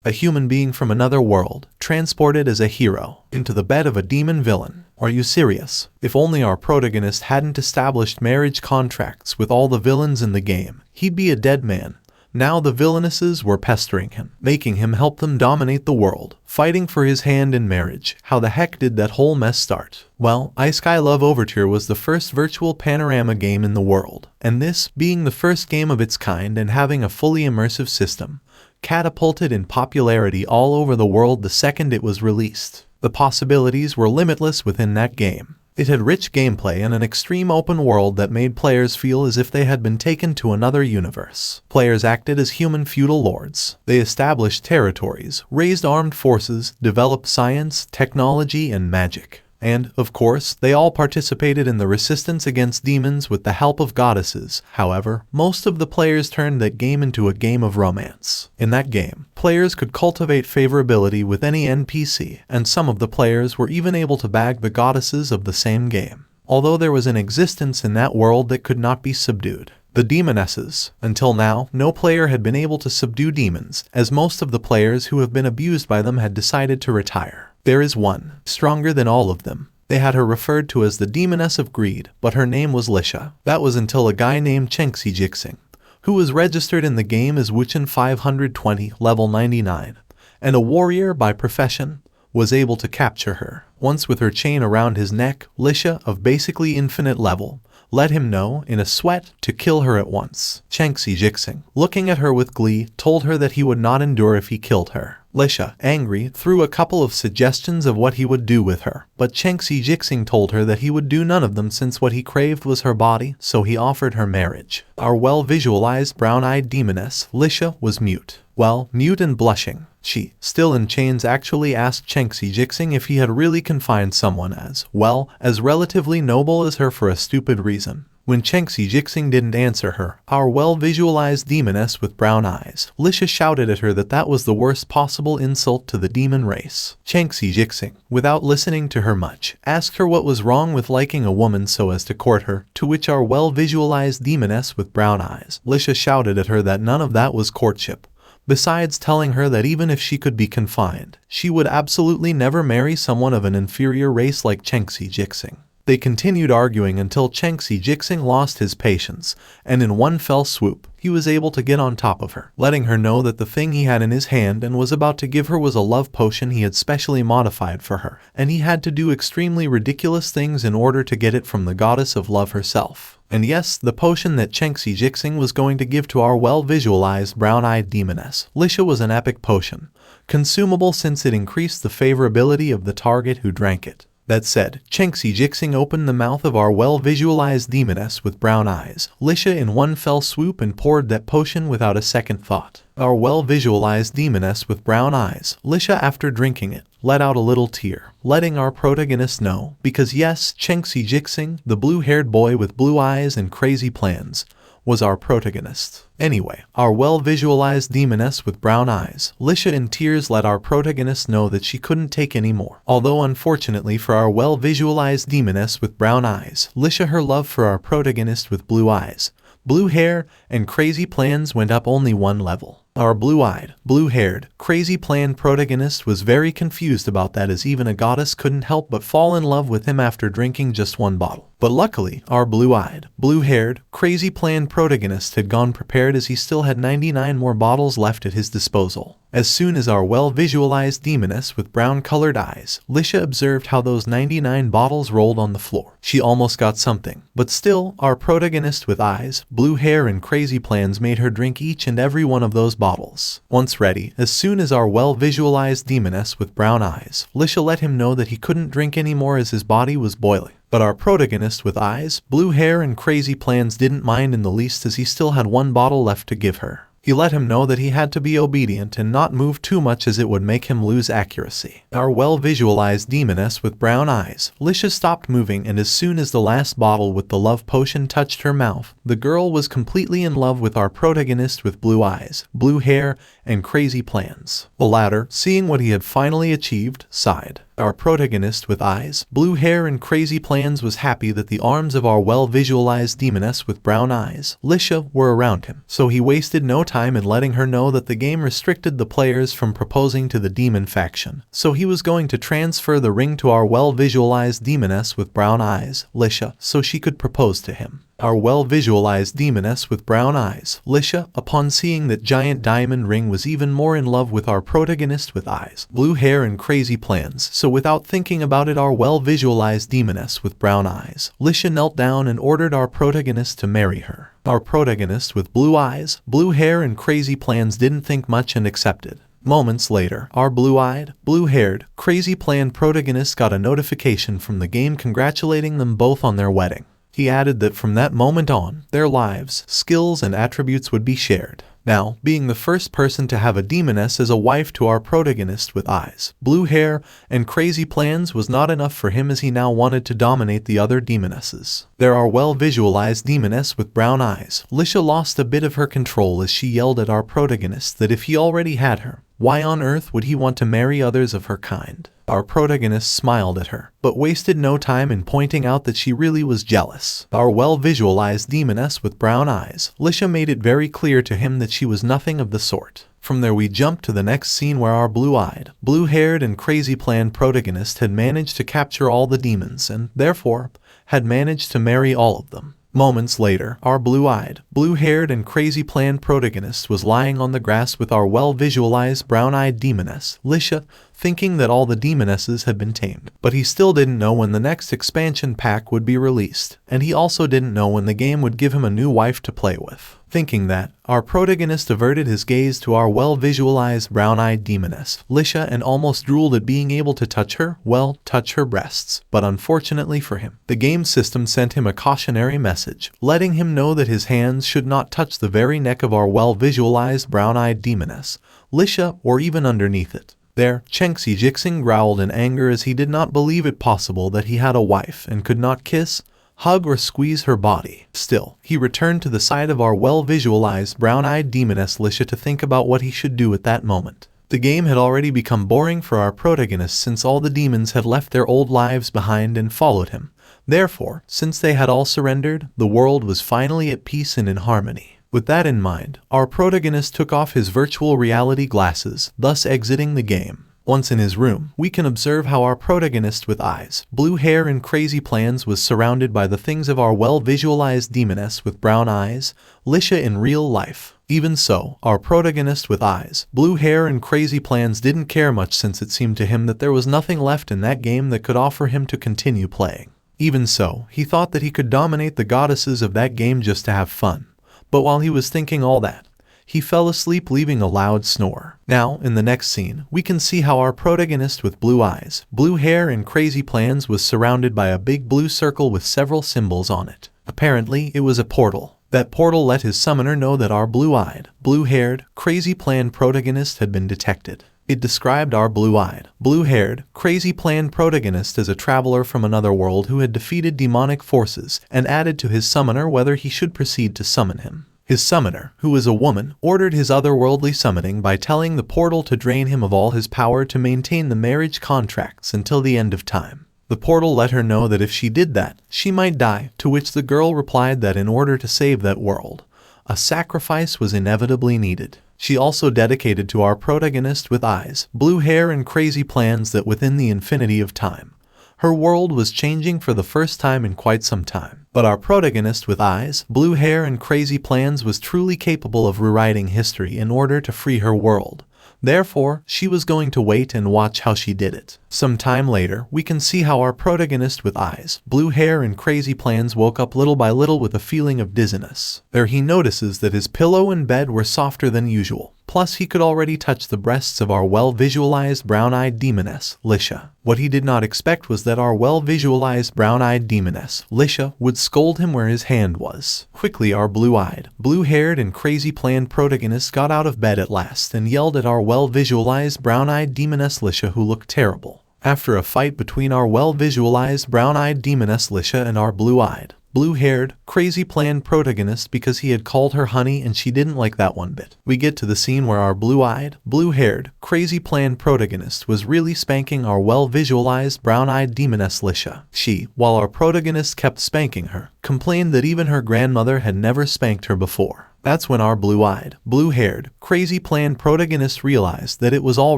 A human being from another world, transported as a hero, into the bed of a demon villain. Are you serious? If only our protagonist hadn't established marriage contracts with all the villains in the game, he'd be a dead man. Now the villainesses were pestering him, making him help them dominate the world, fighting for his hand in marriage. How the heck did that whole mess start? Well, Isekai Love Overture was the first virtual panorama game in the world, and this, being the first game of its kind and having a fully immersive system, catapulted in popularity all over the world the second it was released. The possibilities were limitless within that game. It had rich gameplay and an extreme open world that made players feel as if they had been taken to another universe. Players acted as human feudal lords. They established territories, raised armed forces, developed science, technology, and magic. And, of course, they all participated in the resistance against demons with the help of goddesses. However, most of the players turned that game into a game of romance. In that game, players could cultivate favorability with any NPC, and some of the players were even able to bag the goddesses of the same game. Although there was an existence in that world that could not be subdued. The demonesses. Until now, no player had been able to subdue demons, as most of the players who have been abused by them had decided to retire. There is one, stronger than all of them. They had her referred to as the Demoness of Greed, but her name was Lisha. That was until a guy named Chenxi Jixing, who was registered in the game as Wuchen 520, level 99, and a warrior by profession, was able to capture her. Once with her chain around his neck, Lisha, of basically infinite level, let him know, in a sweat, to kill her at once. Chenxi Jixing, looking at her with glee, told her that he would not endure if he killed her. Lisha, angry, threw a couple of suggestions of what he would do with her, but Chenxi Jixing told her that he would do none of them since what he craved was her body, so he offered her marriage. Our well-visualized brown-eyed demoness, Lisha, was mute. Well, mute and blushing. She, still in chains, actually asked Chenxi Jixing if he had really confined someone as relatively noble as her for a stupid reason. When Chenxi Jixing didn't answer her, our well-visualized demoness with brown eyes, Lisha shouted at her that that was the worst possible insult to the demon race. Chenxi Jixing, without listening to her much, asked her what was wrong with liking a woman so as to court her, to which our well-visualized demoness with brown eyes, Lisha shouted at her that none of that was courtship. Besides telling her that even if she could be confined, she would absolutely never marry someone of an inferior race like Chenxi Jixing. They continued arguing until Chenxi Jixing lost his patience, and in one fell swoop, he was able to get on top of her, letting her know that the thing he had in his hand and was about to give her was a love potion he had specially modified for her, and he had to do extremely ridiculous things in order to get it from the goddess of love herself. And yes, the potion that Chenxi Jixing was going to give to our well-visualized brown-eyed demoness, Lisha, was an epic potion, consumable since it increased the favorability of the target who drank it. That said, Chenxi Jixing opened the mouth of our well-visualized demoness with brown eyes, Lisha, in one fell swoop and poured that potion without a second thought. Our well-visualized demoness with brown eyes, Lisha, after drinking it, let out a little tear, letting our protagonist know, because yes, Chenxi Jixing, the blue-haired boy with blue eyes and crazy plans, was our protagonist. Anyway, our well-visualized demoness with brown eyes, Lisha, in tears, let our protagonist know that she couldn't take any more. Although unfortunately for our well-visualized demoness with brown eyes, Lisha, her love for our protagonist with blue eyes, blue hair, and crazy plans went up only one level. Our blue-eyed, blue-haired, crazy planned protagonist was very confused about that, as even a goddess couldn't help but fall in love with him after drinking just one bottle. But luckily, our blue-eyed, blue-haired, crazy planned protagonist had gone prepared, as he still had 99 more bottles left at his disposal. As soon as our well-visualized demoness with brown-colored eyes, Lisha, observed how those 99 bottles rolled on the floor, she almost got something. But still, our protagonist with eyes, blue hair, and crazy plans made her drink each and every one of those bottles. Once ready, as soon as our well-visualized demoness with brown eyes, Lisha, let him know that he couldn't drink anymore as his body was boiling. But our protagonist with eyes, blue hair, and crazy plans didn't mind in the least, as he still had one bottle left to give her. He let him know that he had to be obedient and not move too much, as it would make him lose accuracy. Our well-visualized demoness with brown eyes, Lisha, stopped moving, and as soon as the last bottle with the love potion touched her mouth, the girl was completely in love with our protagonist with blue eyes, blue hair, and crazy plans. The latter, seeing what he had finally achieved, sighed. Our protagonist with eyes, blue hair and crazy plans was happy that the arms of our well-visualized demoness with brown eyes, Lisha, were around him. So he wasted no time in letting her know that the game restricted the players from proposing to the demon faction. So he was going to transfer the ring to our well-visualized demoness with brown eyes, Lisha, so she could propose to him. Our well-visualized demoness with brown eyes, Lisha, upon seeing that giant diamond ring, was even more in love with our protagonist with eyes, blue hair and crazy plans. So without thinking about it, our well-visualized demoness with brown eyes, Lisha, knelt down and ordered our protagonist to marry her. Our protagonist with blue eyes, blue hair and crazy plans didn't think much and accepted. Moments later, our blue-eyed, blue-haired, crazy plan protagonist got a notification from the game congratulating them both on their wedding. He added that from that moment on, their lives, skills, and attributes would be shared. Now, being the first person to have a demoness as a wife to our protagonist with eyes, blue hair, and crazy plans was not enough for him, as he now wanted to dominate the other demonesses. There are well-visualized demoness with brown eyes. Lisha lost a bit of her control as she yelled at our protagonist that if he already had her, why on earth would he want to marry others of her kind? Our protagonist smiled at her, but wasted no time in pointing out that she really was jealous. Our well-visualized demoness with brown eyes, Lisha, made it very clear to him that she was nothing of the sort. From there we jump to the next scene where our blue-eyed, blue-haired and crazy plan protagonist had managed to capture all the demons and, therefore, had managed to marry all of them. Moments later, our blue-eyed, blue-haired and crazy plan protagonist was lying on the grass with our well-visualized brown-eyed demoness, Lisha, thinking that all the demonesses had been tamed. But he still didn't know when the next expansion pack would be released, and he also didn't know when the game would give him a new wife to play with. Thinking that, our protagonist averted his gaze to our well-visualized brown-eyed demoness, Lisha, and almost drooled at being able to touch her breasts. But unfortunately for him, the game system sent him a cautionary message, letting him know that his hands should not touch the very neck of our well-visualized brown-eyed demoness, Lisha, or even underneath it. There, Chengxi Jixing growled in anger as he did not believe it possible that he had a wife and could not kiss, hug, or squeeze her body. Still, he returned to the side of our well-visualized brown-eyed demoness Lisha to think about what he should do at that moment. The game had already become boring for our protagonist since all the demons had left their old lives behind and followed him. Therefore, since they had all surrendered, the world was finally at peace and in harmony. With that in mind, our protagonist took off his virtual reality glasses, thus exiting the game. Once in his room, we can observe how our protagonist with eyes, blue hair and crazy plans was surrounded by the things of our well-visualized demoness with brown eyes, Lisha, in real life. Even so, our protagonist with eyes, blue hair and crazy plans didn't care much, since it seemed to him that there was nothing left in that game that could offer him to continue playing. Even so, he thought that he could dominate the goddesses of that game just to have fun. But while he was thinking all that, he fell asleep, leaving a loud snore. Now, in the next scene, we can see how our protagonist with blue eyes, blue hair and crazy plans was surrounded by a big blue circle with several symbols on it. Apparently, it was a portal. That portal let his summoner know that our blue-eyed, blue-haired, crazy plan protagonist had been detected. It described our blue-eyed, blue-haired, crazy plan protagonist as a traveler from another world who had defeated demonic forces, and added to his summoner whether he should proceed to summon him. His summoner, who was a woman, ordered his otherworldly summoning by telling the portal to drain him of all his power to maintain the marriage contracts until the end of time. The portal let her know that if she did that, she might die, to which the girl replied that in order to save that world, a sacrifice was inevitably needed. She also dedicated to our protagonist with eyes, blue hair and crazy plans that within the infinity of time, her world was changing for the first time in quite some time. But our protagonist with eyes, blue hair and crazy plans was truly capable of rewriting history in order to free her world. Therefore, she was going to wait and watch how she did it. Some time later, we can see how our protagonist with eyes, blue hair and crazy plans woke up little by little with a feeling of dizziness. There he notices that his pillow and bed were softer than usual. Plus, he could already touch the breasts of our well-visualized brown-eyed demoness, Lisha. What he did not expect was that our well-visualized brown-eyed demoness, Lisha, would scold him where his hand was. Quickly, our blue-eyed, blue-haired and crazy planned protagonist got out of bed at last and yelled at our well-visualized brown-eyed demoness Lisha, who looked terrible. After a fight between our well-visualized brown-eyed demoness Lisha and our blue-eyed, blue-haired, crazy-planned protagonist because he had called her honey and she didn't like that one bit. We get to the scene where our blue-eyed, blue-haired, crazy-planned protagonist was really spanking our well-visualized brown-eyed demoness Lisha. She, while our protagonist kept spanking her, complained that even her grandmother had never spanked her before. That's when our blue-eyed, blue-haired, crazy-planned protagonist realized that it was all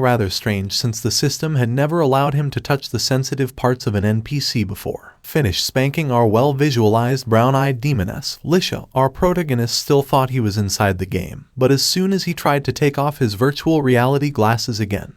rather strange since the system had never allowed him to touch the sensitive parts of an NPC before. Finished spanking our well-visualized brown-eyed demoness, Lisha, our protagonist still thought he was inside the game, but as soon as he tried to take off his virtual reality glasses again,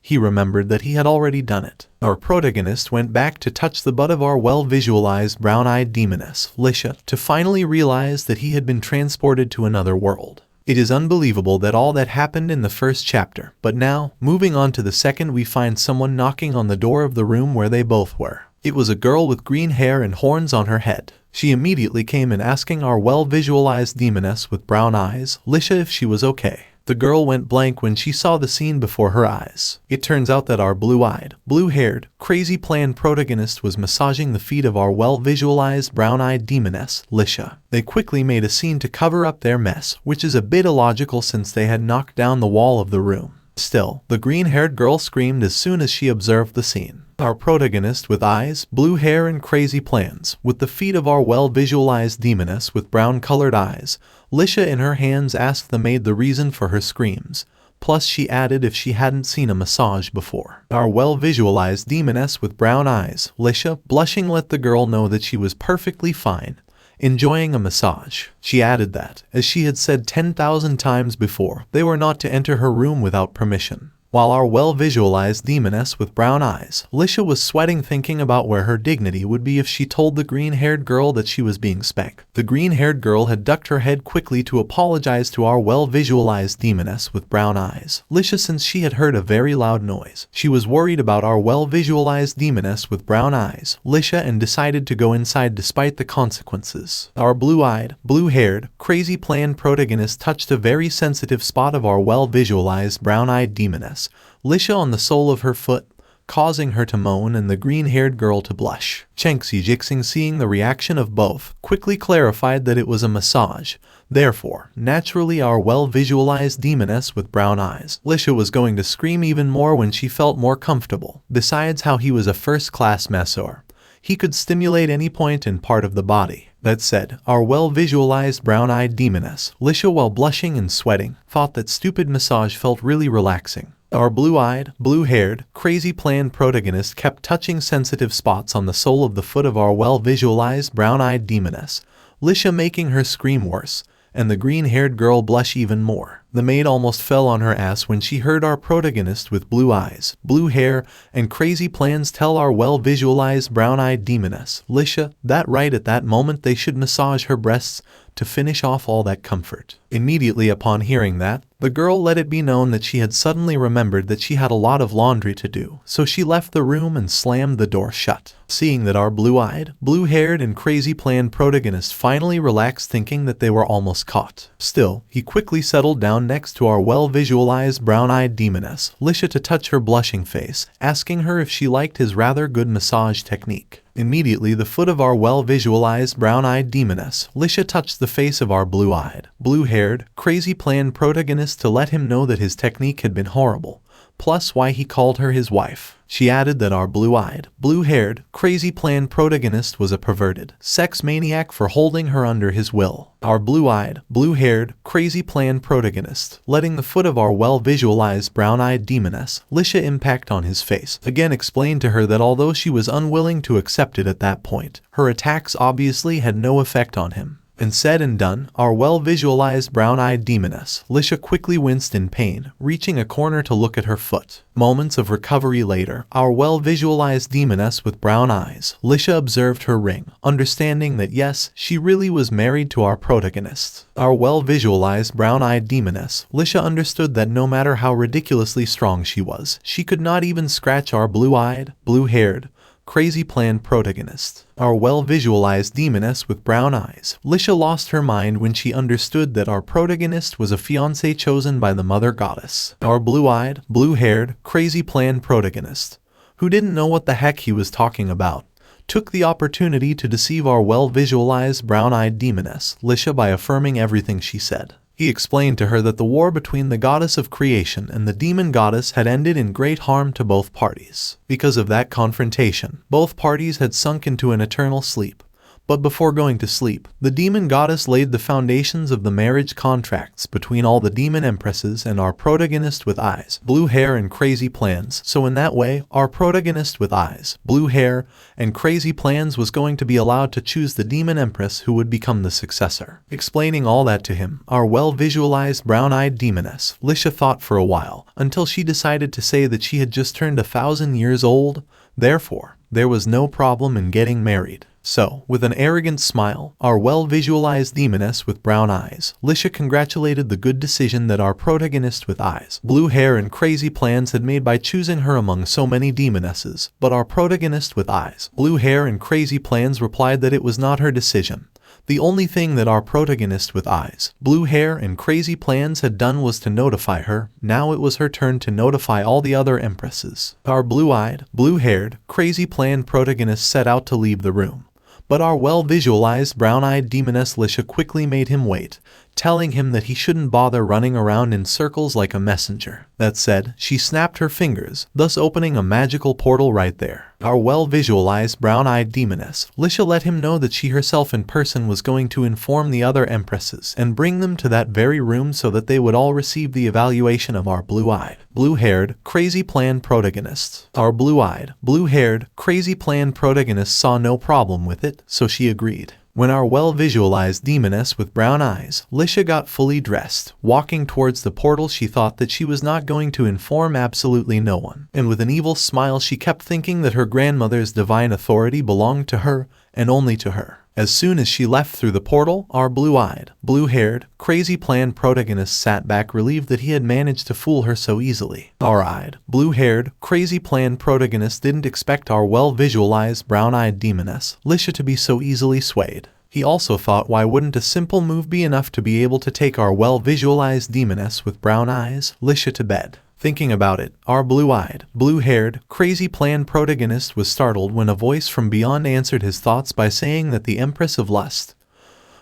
he remembered that he had already done it. Our protagonist went back to touch the butt of our well-visualized brown-eyed demoness, Lisha, to finally realize that he had been transported to another world. It is unbelievable that all that happened in the first chapter, but now, moving on to the second, we find someone knocking on the door of the room where they both were. It was a girl with green hair and horns on her head. She immediately came in asking our well-visualized demoness with brown eyes, Lisha, if she was okay. The girl went blank when she saw the scene before her eyes. It turns out that our blue-eyed, blue-haired, crazy-planned protagonist was massaging the feet of our well-visualized brown-eyed demoness, Lisha. They quickly made a scene to cover up their mess, which is a bit illogical since they had knocked down the wall of the room. Still, the green-haired girl screamed as soon as she observed the scene. Our protagonist with eyes, blue hair and crazy plans, with the feet of our well-visualized demoness with brown-colored eyes, Lisha in her hands asked the maid the reason for her screams. Plus she added if she hadn't seen a massage before. Our well-visualized demoness with brown eyes, Lisha, blushing, let the girl know that she was perfectly fine, enjoying a massage. She added that, as she had said 10,000 times before, they were not to enter her room without permission. While our well-visualized demoness with brown eyes, Lisha was sweating thinking about where her dignity would be if she told the green-haired girl that she was being spanked. The green-haired girl had ducked her head quickly to apologize to our well-visualized demoness with brown eyes, Lisha, since she had heard a very loud noise. She was worried about our well-visualized demoness with brown eyes, Lisha, and decided to go inside despite the consequences. Our blue-eyed, blue-haired, crazy-planned protagonist touched a very sensitive spot of our well-visualized brown-eyed demoness, Lisha, on the sole of her foot, causing her to moan and the green-haired girl to blush. Chengxi Jixing, seeing the reaction of both, quickly clarified that it was a massage. Therefore, naturally our well-visualized demoness with brown eyes, Lisha, was going to scream even more when she felt more comfortable. Besides how he was a first-class masseur, he could stimulate any point and part of the body. That said, our well-visualized brown-eyed demoness, Lisha, while blushing and sweating, thought that stupid massage felt really relaxing. Our blue-eyed, blue-haired, crazy-planned protagonist kept touching sensitive spots on the sole of the foot of our well-visualized brown-eyed demoness, Lisha, making her scream worse, and the green-haired girl blush even more. The maid almost fell on her ass when she heard our protagonist with blue eyes, blue hair, and crazy plans tell our well-visualized brown-eyed demoness, Lisha, that right at that moment they should massage her breasts to finish off all that comfort. Immediately upon hearing that, the girl let it be known that she had suddenly remembered that she had a lot of laundry to do, so she left the room and slammed the door shut. Seeing that our blue-eyed, blue-haired, and crazy-planned protagonist finally relaxed, thinking that they were almost caught. Still, he quickly settled down next to our well-visualized brown-eyed demoness, Lisha, to touch her blushing face, asking her if she liked his rather good massage technique. Immediately the foot of our well-visualized brown-eyed demoness, Lisha, touched the face of our blue-eyed, blue-haired, crazy-planned protagonist to let him know that his technique had been horrible, plus why he called her his wife. She added that our blue-eyed, blue-haired, crazy-planned protagonist was a perverted sex maniac for holding her under his will. Our blue-eyed, blue-haired, crazy-planned protagonist, letting the foot of our well-visualized brown-eyed demoness, Lisha, impact on his face, again explained to her that although she was unwilling to accept it at that point, her attacks obviously had no effect on him. And said and done, our well-visualized brown-eyed demoness, Lisha, quickly winced in pain, reaching a corner to look at her foot. Moments of recovery later, our well-visualized demoness with brown eyes, Lisha, observed her ring, understanding that yes, she really was married to our protagonist. Our well-visualized brown-eyed demoness, Lisha, understood that no matter how ridiculously strong she was, she could not even scratch our blue-eyed, blue-haired, crazy-planned protagonist. Our well-visualized demoness with brown eyes, Lisha, lost her mind when she understood that our protagonist was a fiancé chosen by the mother goddess. Our blue-eyed, blue-haired, crazy-planned protagonist, who didn't know what the heck he was talking about, took the opportunity to deceive our well-visualized brown-eyed demoness, Lisha, by affirming everything she said. He explained to her that the war between the goddess of creation and the demon goddess had ended in great harm to both parties. Because of that confrontation, both parties had sunk into an eternal sleep. But before going to sleep, the demon goddess laid the foundations of the marriage contracts between all the demon empresses and our protagonist with eyes, blue hair and crazy plans. So in that way, our protagonist with eyes, blue hair, and crazy plans was going to be allowed to choose the demon empress who would become the successor. Explaining all that to him, our well-visualized brown-eyed demoness, Lisha, thought for a while, until she decided to say that she had just turned 1,000 years old. Therefore, there was no problem in getting married. So, with an arrogant smile, our well-visualized demoness with brown eyes, Lisha congratulated the good decision that our protagonist with eyes, blue hair and crazy plans had made by choosing her among so many demonesses. But our protagonist with eyes, blue hair and crazy plans replied that it was not her decision. The only thing that our protagonist with eyes, blue hair and crazy plans had done was to notify her. Now it was her turn to notify all the other empresses. Our blue-eyed, blue-haired, crazy planned protagonist set out to leave the room. But our well-visualized brown-eyed demoness Lisha quickly made him wait, telling him that he shouldn't bother running around in circles like a messenger. That said, she snapped her fingers, thus opening a magical portal right there. Our well-visualized brown-eyed demoness, Lisha, let him know that she herself in person was going to inform the other empresses and bring them to that very room so that they would all receive the evaluation of our blue-eyed, blue-haired, crazy planned protagonists. Our blue-eyed, blue-haired, crazy planned protagonist saw no problem with it, so she agreed. When our well-visualized demoness with brown eyes, Lisha, got fully dressed, walking towards the portal, she thought that she was not going to inform absolutely no one. And with an evil smile, she kept thinking that her grandmother's divine authority belonged to her, and only to her. As soon as she left through the portal, our blue-eyed, blue-haired, crazy planned protagonist sat back, relieved that he had managed to fool her so easily. Our eyed, blue-haired, crazy planned protagonist didn't expect our well-visualized brown-eyed demoness, Lisha, to be so easily swayed. He also thought, why wouldn't a simple move be enough to be able to take our well-visualized demoness with brown eyes, Lisha, to bed? Thinking about it, our blue-eyed, blue-haired, crazy planned protagonist was startled when a voice from beyond answered his thoughts by saying that the Empress of Lust,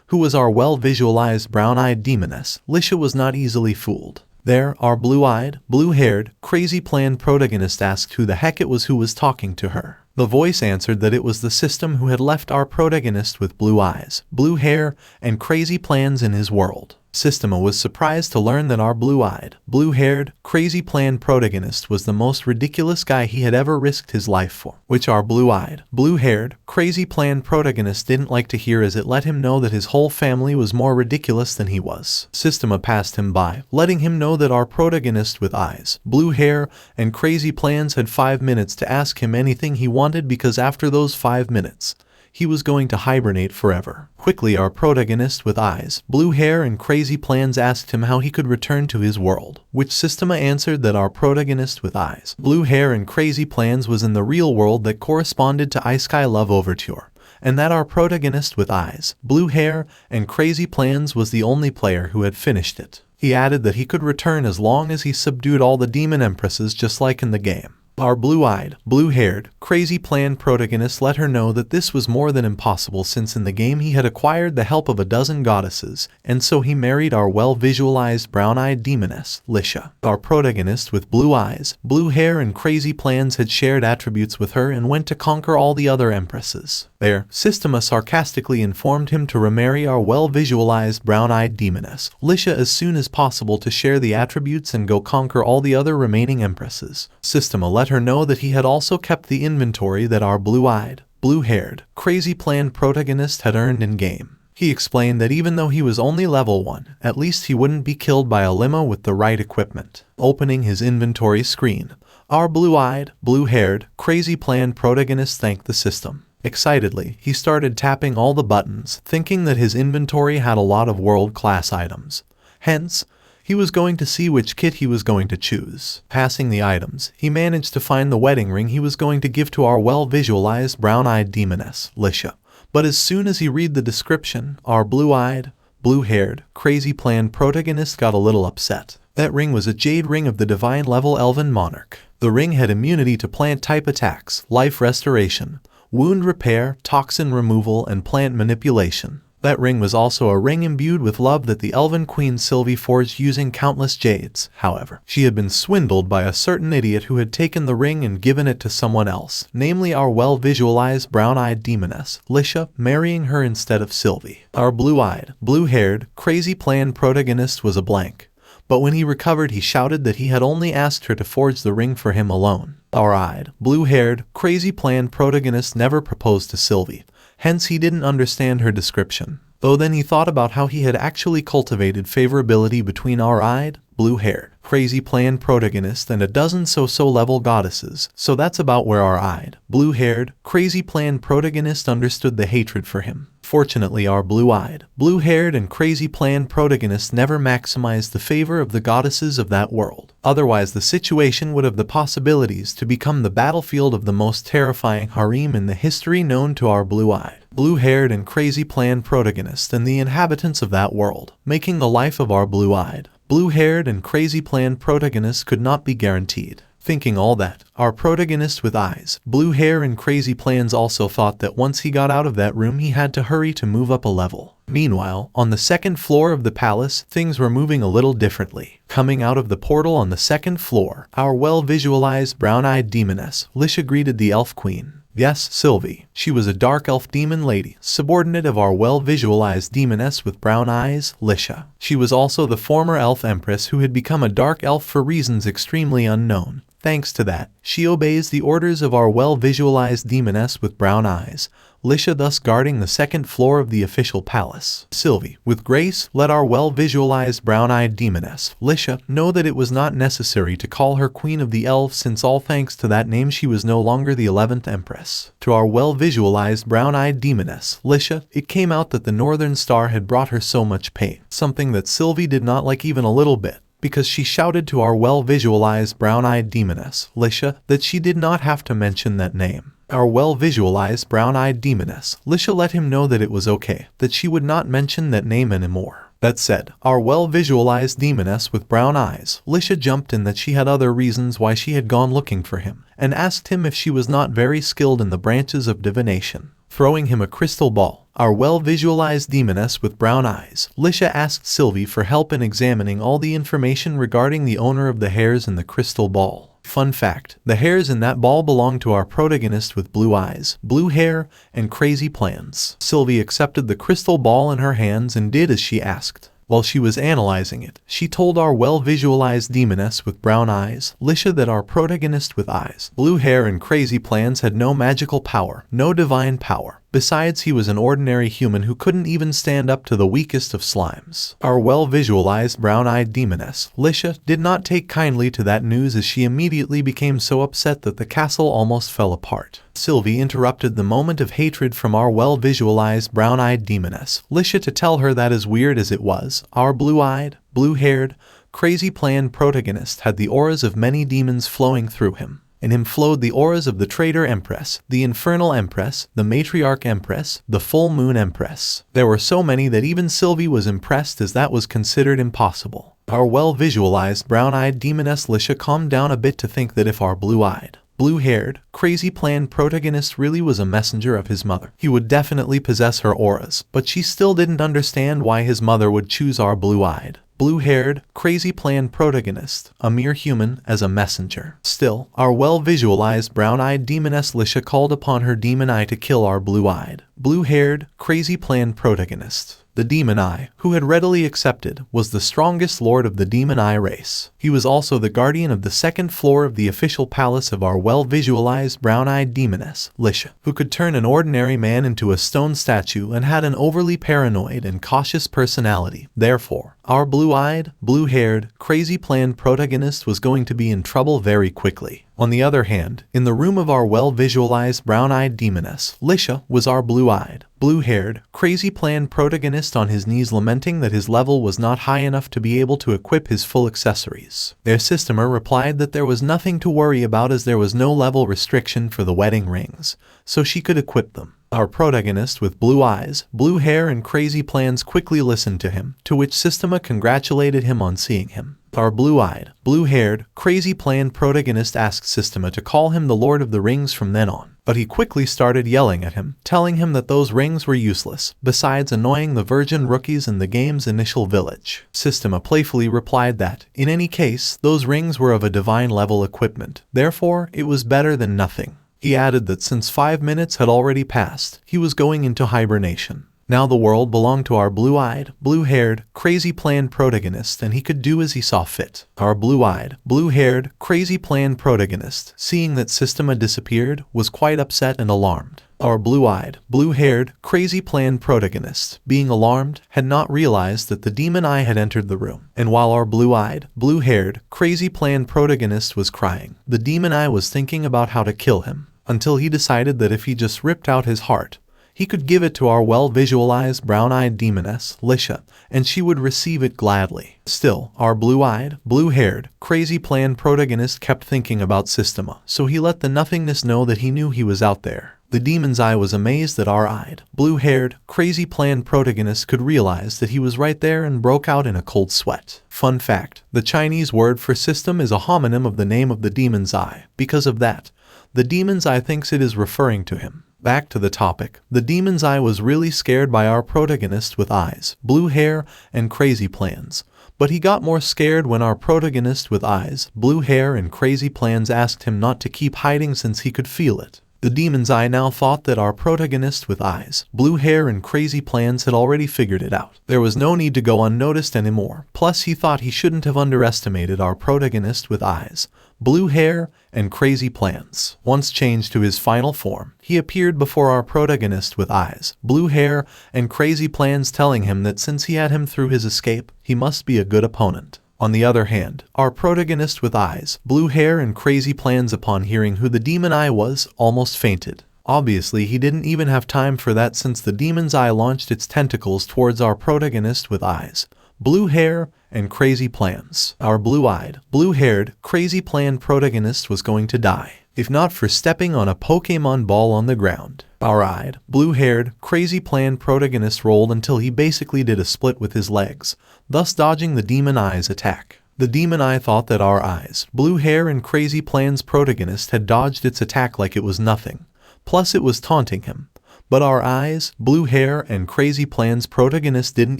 who was our well-visualized brown-eyed demoness, Lisha, was not easily fooled. There, our blue-eyed, blue-haired, crazy planned protagonist asked who the heck it was who was talking to her. The voice answered that it was the system who had left our protagonist with blue eyes, blue hair, and crazy plans in his world. Systema was surprised to learn that our blue-eyed, blue-haired, crazy planned protagonist was the most ridiculous guy he had ever risked his life for, which our blue-eyed, blue-haired, crazy planned protagonist didn't like to hear, as it let him know that his whole family was more ridiculous than he was. Systema passed him by, letting him know that our protagonist with eyes, blue hair, and crazy plans had 5 minutes to ask him anything he wanted, because after those 5 minutes, he was going to hibernate forever. Quickly, our protagonist with eyes, blue hair, and crazy plans asked him how he could return to his world, which Systema answered that our protagonist with eyes, blue hair, and crazy plans was in the real world that corresponded to Isekai Love Overture, and that our protagonist with eyes, blue hair, and crazy plans was the only player who had finished it. He added that he could return as long as he subdued all the demon empresses, just like in the game. Our blue-eyed, blue-haired, crazy planned protagonist let her know that this was more than impossible, since in the game he had acquired the help of a dozen goddesses, and so he married our well-visualized brown-eyed demoness, Lisha. Our protagonist with blue eyes, blue hair, and crazy plans had shared attributes with her and went to conquer all the other empresses. There, Systema sarcastically informed him to remarry our well-visualized brown-eyed demoness, Lisha, as soon as possible to share the attributes and go conquer all the other remaining empresses. Systema let her know that he had also kept the inventory that our blue-eyed, blue-haired, crazy planned protagonist had earned in-game. He explained that even though he was only level 1, at least he wouldn't be killed by a limo with the right equipment. Opening his inventory screen, our blue-eyed, blue-haired, crazy planned protagonist thanked the system. Excitedly, he started tapping all the buttons, thinking that his inventory had a lot of world-class items. Hence, he was going to see which kit he was going to choose. Passing the items, he managed to find the wedding ring he was going to give to our well-visualized brown-eyed demoness, Lisha. But as soon as he read the description, our blue-eyed, blue-haired, crazy planned protagonist got a little upset. That ring was a jade ring of the divine level elven monarch. The ring had immunity to plant-type attacks, life restoration, wound repair, toxin removal, and plant manipulation. That ring was also a ring imbued with love that the elven queen Sylvie forged using countless jades. However, she had been swindled by a certain idiot who had taken the ring and given it to someone else, namely our well-visualized brown-eyed demoness, Lisha, marrying her instead of Sylvie. Our blue-eyed, blue-haired, crazy plan protagonist was a blank. But when he recovered, he shouted that he had only asked her to forge the ring for him alone. Our eyed, blue-haired, crazy plan protagonist never proposed to Sylvie. Hence he didn't understand her description. Though then he thought about how he had actually cultivated favorability between our eyed, blue-haired, crazy plan protagonist and a dozen so-so level goddesses, so that's about where our eyed, blue-haired, crazy plan protagonist understood the hatred for him. Fortunately, our blue-eyed, blue-haired and crazy plan protagonist never maximized the favor of the goddesses of that world. Otherwise, the situation would have the possibilities to become the battlefield of the most terrifying harem in the history known to our blue-eyed, blue-haired and crazy plan protagonist and the inhabitants of that world, making the life of our blue-eyed, blue-haired and crazy plan protagonist could not be guaranteed. Thinking all that, our protagonist with eyes, blue hair and crazy plans also thought that once he got out of that room he had to hurry to move up a level. Meanwhile, on the second floor of the palace, things were moving a little differently. Coming out of the portal on the second floor, our well-visualized brown-eyed demoness, Lisha, greeted the elf queen. Yes, Sylvie. She was a dark elf demon lady, subordinate of our well-visualized demoness with brown eyes, Lisha. She was also the former elf empress who had become a dark elf for reasons extremely unknown. Thanks to that, she obeys the orders of our well-visualized demoness with brown eyes, Lisha, thus guarding the second floor of the official palace. Sylvie, with grace, let our well-visualized brown-eyed demoness, Lisha, know that it was not necessary to call her Queen of the Elves, since all thanks to that name she was no longer the 11th Empress. To our well-visualized brown-eyed demoness, Lisha, it came out that the Northern Star had brought her so much pain, something that Sylvie did not like even a little bit, because she shouted to our well-visualized brown-eyed demoness, Lisha, that she did not have to mention that name. Our well-visualized brown-eyed demoness, Lisha, let him know that it was okay, that she would not mention that name anymore. That said, our well-visualized demoness with brown eyes, Lisha, jumped in that she had other reasons why she had gone looking for him, and asked him if she was not very skilled in the branches of divination. Throwing him a crystal ball, our well-visualized demoness with brown eyes, Lisha, asked Sylvie for help in examining all the information regarding the owner of the hairs in the crystal ball. Fun fact, the hairs in that ball belong to our protagonist with blue eyes, blue hair, and crazy plans. Sylvie accepted the crystal ball in her hands and did as she asked. While she was analyzing it, she told our well-visualized demoness with brown eyes, Lisha, that our protagonist with eyes, blue hair, and crazy plans had no magical power, no divine power. Besides, he was an ordinary human who couldn't even stand up to the weakest of slimes. Our well-visualized brown-eyed demoness, Lisha, did not take kindly to that news, as she immediately became so upset that the castle almost fell apart. Sylvie interrupted the moment of hatred from our well-visualized brown-eyed demoness, Lisha, to tell her that as weird as it was, our blue-eyed, blue-haired, crazy plan protagonist had the auras of many demons flowing through him. In him flowed the auras of the traitor empress, the infernal empress, the matriarch empress, the full moon empress. There were so many that even Sylvie was impressed, as that was considered impossible. Our well-visualized brown-eyed demoness Lisha calmed down a bit to think that if our blue-eyed, blue-haired, crazy plan protagonist really was a messenger of his mother, he would definitely possess her auras, but she still didn't understand why his mother would choose our blue-eyed, blue-haired, crazy plan protagonist, a mere human, as a messenger. Still, our well-visualized brown-eyed demoness Lisha called upon her demon eye to kill our blue-eyed, blue-haired, crazy plan protagonist. The Demon Eye, who had readily accepted, was the strongest lord of the Demon Eye race. He was also the guardian of the second floor of the official palace of our well-visualized brown-eyed demoness, Lisha, who could turn an ordinary man into a stone statue and had an overly paranoid and cautious personality. Therefore, our blue-eyed, blue-haired, crazy plan protagonist was going to be in trouble very quickly. On the other hand, in the room of our well-visualized brown-eyed demoness, Lisha, was our blue-eyed, blue-haired, crazy plan protagonist on his knees, lamenting that his level was not high enough to be able to equip his full accessories. Their systemer replied that there was nothing to worry about, as there was no level restriction for the wedding rings, so she could equip them. Our protagonist with blue eyes, blue hair and crazy plans quickly listened to him, to which Systema congratulated him on seeing him. Our blue-eyed, blue-haired, crazy planned protagonist asked Systema to call him the Lord of the Rings from then on, but he quickly started yelling at him, telling him that those rings were useless, besides annoying the virgin rookies in the game's initial village. Systema playfully replied that, in any case, those rings were of a divine-level equipment, therefore it was better than nothing. He added that since 5 minutes had already passed, he was going into hibernation. Now the world belonged to our blue-eyed, blue-haired, crazy planned protagonist, and he could do as he saw fit. Our blue-eyed, blue-haired, crazy planned protagonist, seeing that Systema disappeared, was quite upset and alarmed. Our blue-eyed, blue-haired, crazy planned protagonist, being alarmed, had not realized that the demon eye had entered the room. And while our blue-eyed, blue-haired, crazy planned protagonist was crying, the demon eye was thinking about how to kill him, until he decided that if he just ripped out his heart, he could give it to our well-visualized brown-eyed demoness, Lisha, and she would receive it gladly. Still, our blue-eyed, blue-haired, crazy planned protagonist kept thinking about Systema, so he let the nothingness know that he knew he was out there. The demon's eye was amazed that our eyed, blue-haired, crazy planned protagonist could realize that he was right there and broke out in a cold sweat. Fun fact, the Chinese word for system is a homonym of the name of the demon's eye. Because of that, the demon's eye thinks it is referring to him. Back to the topic, the demon's eye was really scared by our protagonist with eyes, blue hair, and crazy plans. But he got more scared when our protagonist with eyes, blue hair, and crazy plans asked him not to keep hiding since he could feel it. The demon's eye now thought that our protagonist with eyes, blue hair, and crazy plans had already figured it out. There was no need to go unnoticed anymore. Plus, he thought he shouldn't have underestimated our protagonist with eyes, blue hair, and crazy plans. Once changed to his final form, he appeared before our protagonist with eyes, blue hair, and crazy plans, telling him that since he had him through his escape, he must be a good opponent. On the other hand, our protagonist with eyes, blue hair, and crazy plans, upon hearing who the demon eye was, almost fainted. Obviously, he didn't even have time for that since the demon's eye launched its tentacles towards our protagonist with eyes, blue hair, and crazy plans. Our blue-eyed, blue-haired, crazy planned protagonist was going to die, if not for stepping on a Pokemon ball on the ground. Our eyed, blue-haired, crazy planned protagonist rolled until he basically did a split with his legs, thus dodging the demon eye's attack. The demon eye thought that our eyes, blue hair, and crazy plans protagonist had dodged its attack like it was nothing. Plus, it was taunting him. But our eyes, blue hair, and crazy plans protagonist didn't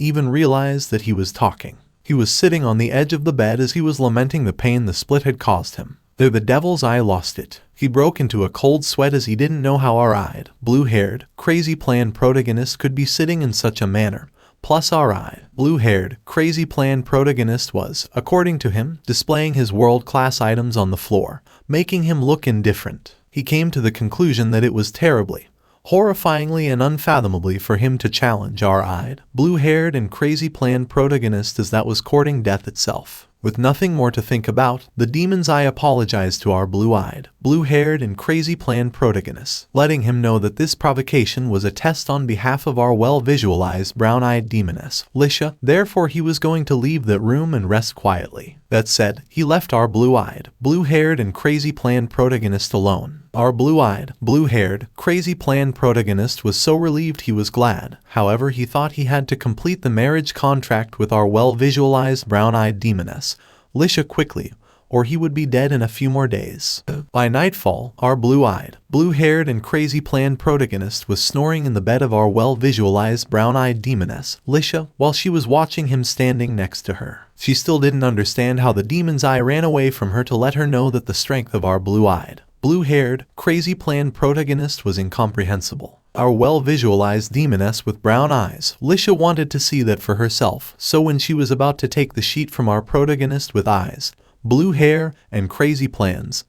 even realize that he was talking. He was sitting on the edge of the bed as he was lamenting the pain the split had caused him. There the devil's eye lost it. He broke into a cold sweat as he didn't know how our eyed, blue-haired, crazy planned protagonist could be sitting in such a manner. Plus, our eyed, blue-haired, crazy planned protagonist was, according to him, displaying his world-class items on the floor, making him look indifferent. He came to the conclusion that it was terribly, horrifyingly, and unfathomably for him to challenge our eyed, blue-haired, and crazy planned protagonist as that was courting death itself. With nothing more to think about, the demon's eye apologized to our blue-eyed, blue-haired, and crazy planned protagonist, letting him know that this provocation was a test on behalf of our well-visualized brown-eyed demoness, Lisha. Therefore, he was going to leave that room and rest quietly. That said, he left our blue-eyed, blue-haired, and crazy planned protagonist alone. Our blue-eyed, blue-haired, crazy planned protagonist was so relieved he was glad. However, he thought he had to complete the marriage contract with our well-visualized brown-eyed demoness, Lisha, quickly, or he would be dead in a few more days. By nightfall, our blue-eyed, blue-haired, and crazy planned protagonist was snoring in the bed of our well-visualized brown-eyed demoness, Lisha, while she was watching him standing next to her. She still didn't understand how the demon's eye ran away from her to let her know that the strength of our blue-eyed, blue-haired, crazy planned protagonist was incomprehensible. Our well-visualized demoness with brown eyes, Lisha, wanted to see that for herself, so when she was about to take the sheet from our protagonist with eyes, blue hair, and crazy plans,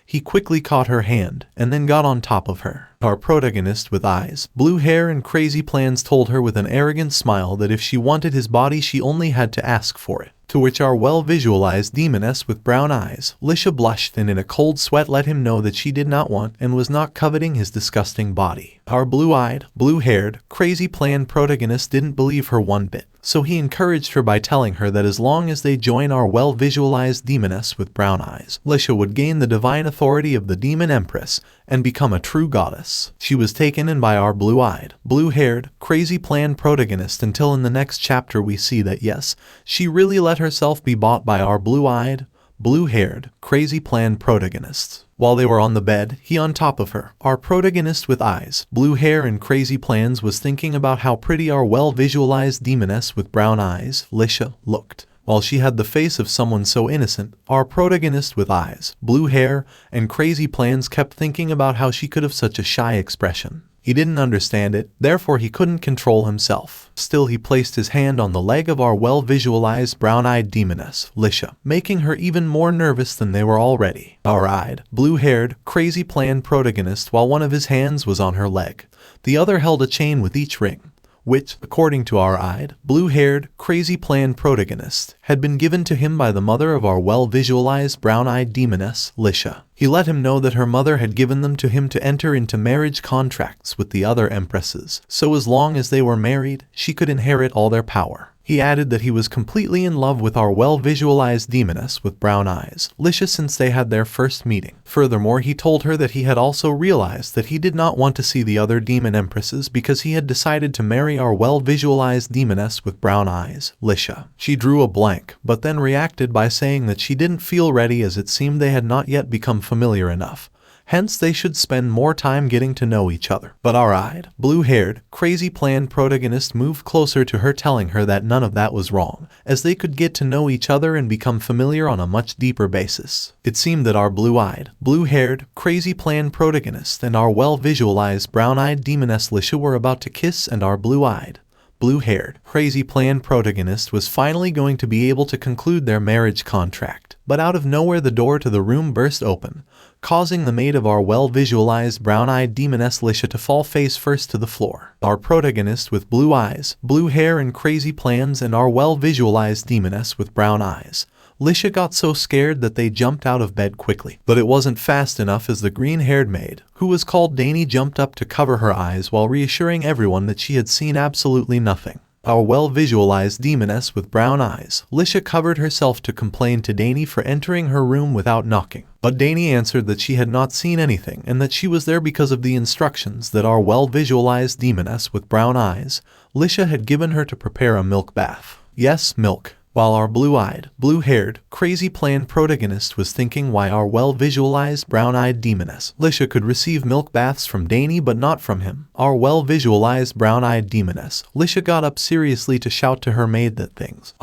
he quickly caught her hand and then got on top of her. Our protagonist with eyes, blue hair, and crazy plans told her with an arrogant smile that if she wanted his body, she only had to ask for it. To which our well-visualized demoness with brown eyes, Lisha, blushed and in a cold sweat let him know that she did not want and was not coveting his disgusting body. Our blue-eyed, blue-haired, crazy planned protagonist didn't believe her one bit. so he encouraged her by telling her that as long as they join our well-visualized demoness with brown eyes, Lisha would gain the divine authority of the demon empress and become a true goddess. She was taken in by our blue-eyed, blue-haired, crazy plan protagonist until in the next chapter we see that yes, she really let herself be bought by our blue-eyed, blue-haired, crazy plan protagonist. While they were on the bed, he on top of her. Our protagonist with eyes, blue hair and crazy plans was thinking about how pretty our well-visualized demoness with brown eyes, Lisha, looked. While she had the face of someone so innocent, our protagonist with eyes, blue hair, and crazy plans kept thinking about how she could have such a shy expression. He didn't understand it, therefore he couldn't control himself. Still he placed his hand on the leg of our well-visualized brown-eyed demoness, Lisha, making her even more nervous than they were already. Our eyed, blue-haired, crazy plan protagonist while one of his hands was on her leg. The other held a chain with each ring, which, according to our eyed, blue-haired, crazy plan protagonist, had been given to him by the mother of our well-visualized brown-eyed demoness, Lisha. He let him know that her mother had given them to him to enter into marriage contracts with the other empresses, so as long as they were married, she could inherit all their power. He added that he was completely in love with our well-visualized demoness with brown eyes, Lisha, since they had their first meeting. Furthermore, he told her that he had also realized that he did not want to see the other demon empresses because he had decided to marry our well-visualized demoness with brown eyes, Lisha. She drew a blank, but then reacted by saying that she didn't feel ready as it seemed they had not yet become familiar enough. Hence they should spend more time getting to know each other. But our eyed, blue-haired, crazy plan protagonist moved closer to her, telling her that none of that was wrong, as they could get to know each other and become familiar on a much deeper basis. It seemed that our blue-eyed, blue-haired, crazy plan protagonist and our well-visualized brown-eyed demoness Lisha were about to kiss, and our blue-eyed, blue-haired, crazy plan protagonist was finally going to be able to conclude their marriage contract. But out of nowhere the door to the room burst open, causing the maid of our well-visualized brown-eyed demoness Lisha to fall face first to the floor. Our protagonist with blue eyes, blue hair and crazy plans and our well-visualized demoness with brown eyes, Lisha got so scared that they jumped out of bed quickly. But it wasn't fast enough as the green-haired maid, who was called Dani, jumped up to cover her eyes while reassuring everyone that she had seen absolutely nothing. Our well-visualized demoness with brown eyes, Lisha covered herself to complain to Dani for entering her room without knocking. But Dani answered that she had not seen anything and that she was there because of the instructions that our well-visualized demoness with brown eyes, Lisha, had given her to prepare a milk bath. Yes, milk. While our blue-eyed, blue-haired, crazy plan protagonist was thinking why our well-visualized brown-eyed demoness, Lisha, could receive milk baths from Dani but not from him. Our well-visualized brown-eyed demoness, Lisha, got up seriously to shout to her maid that things,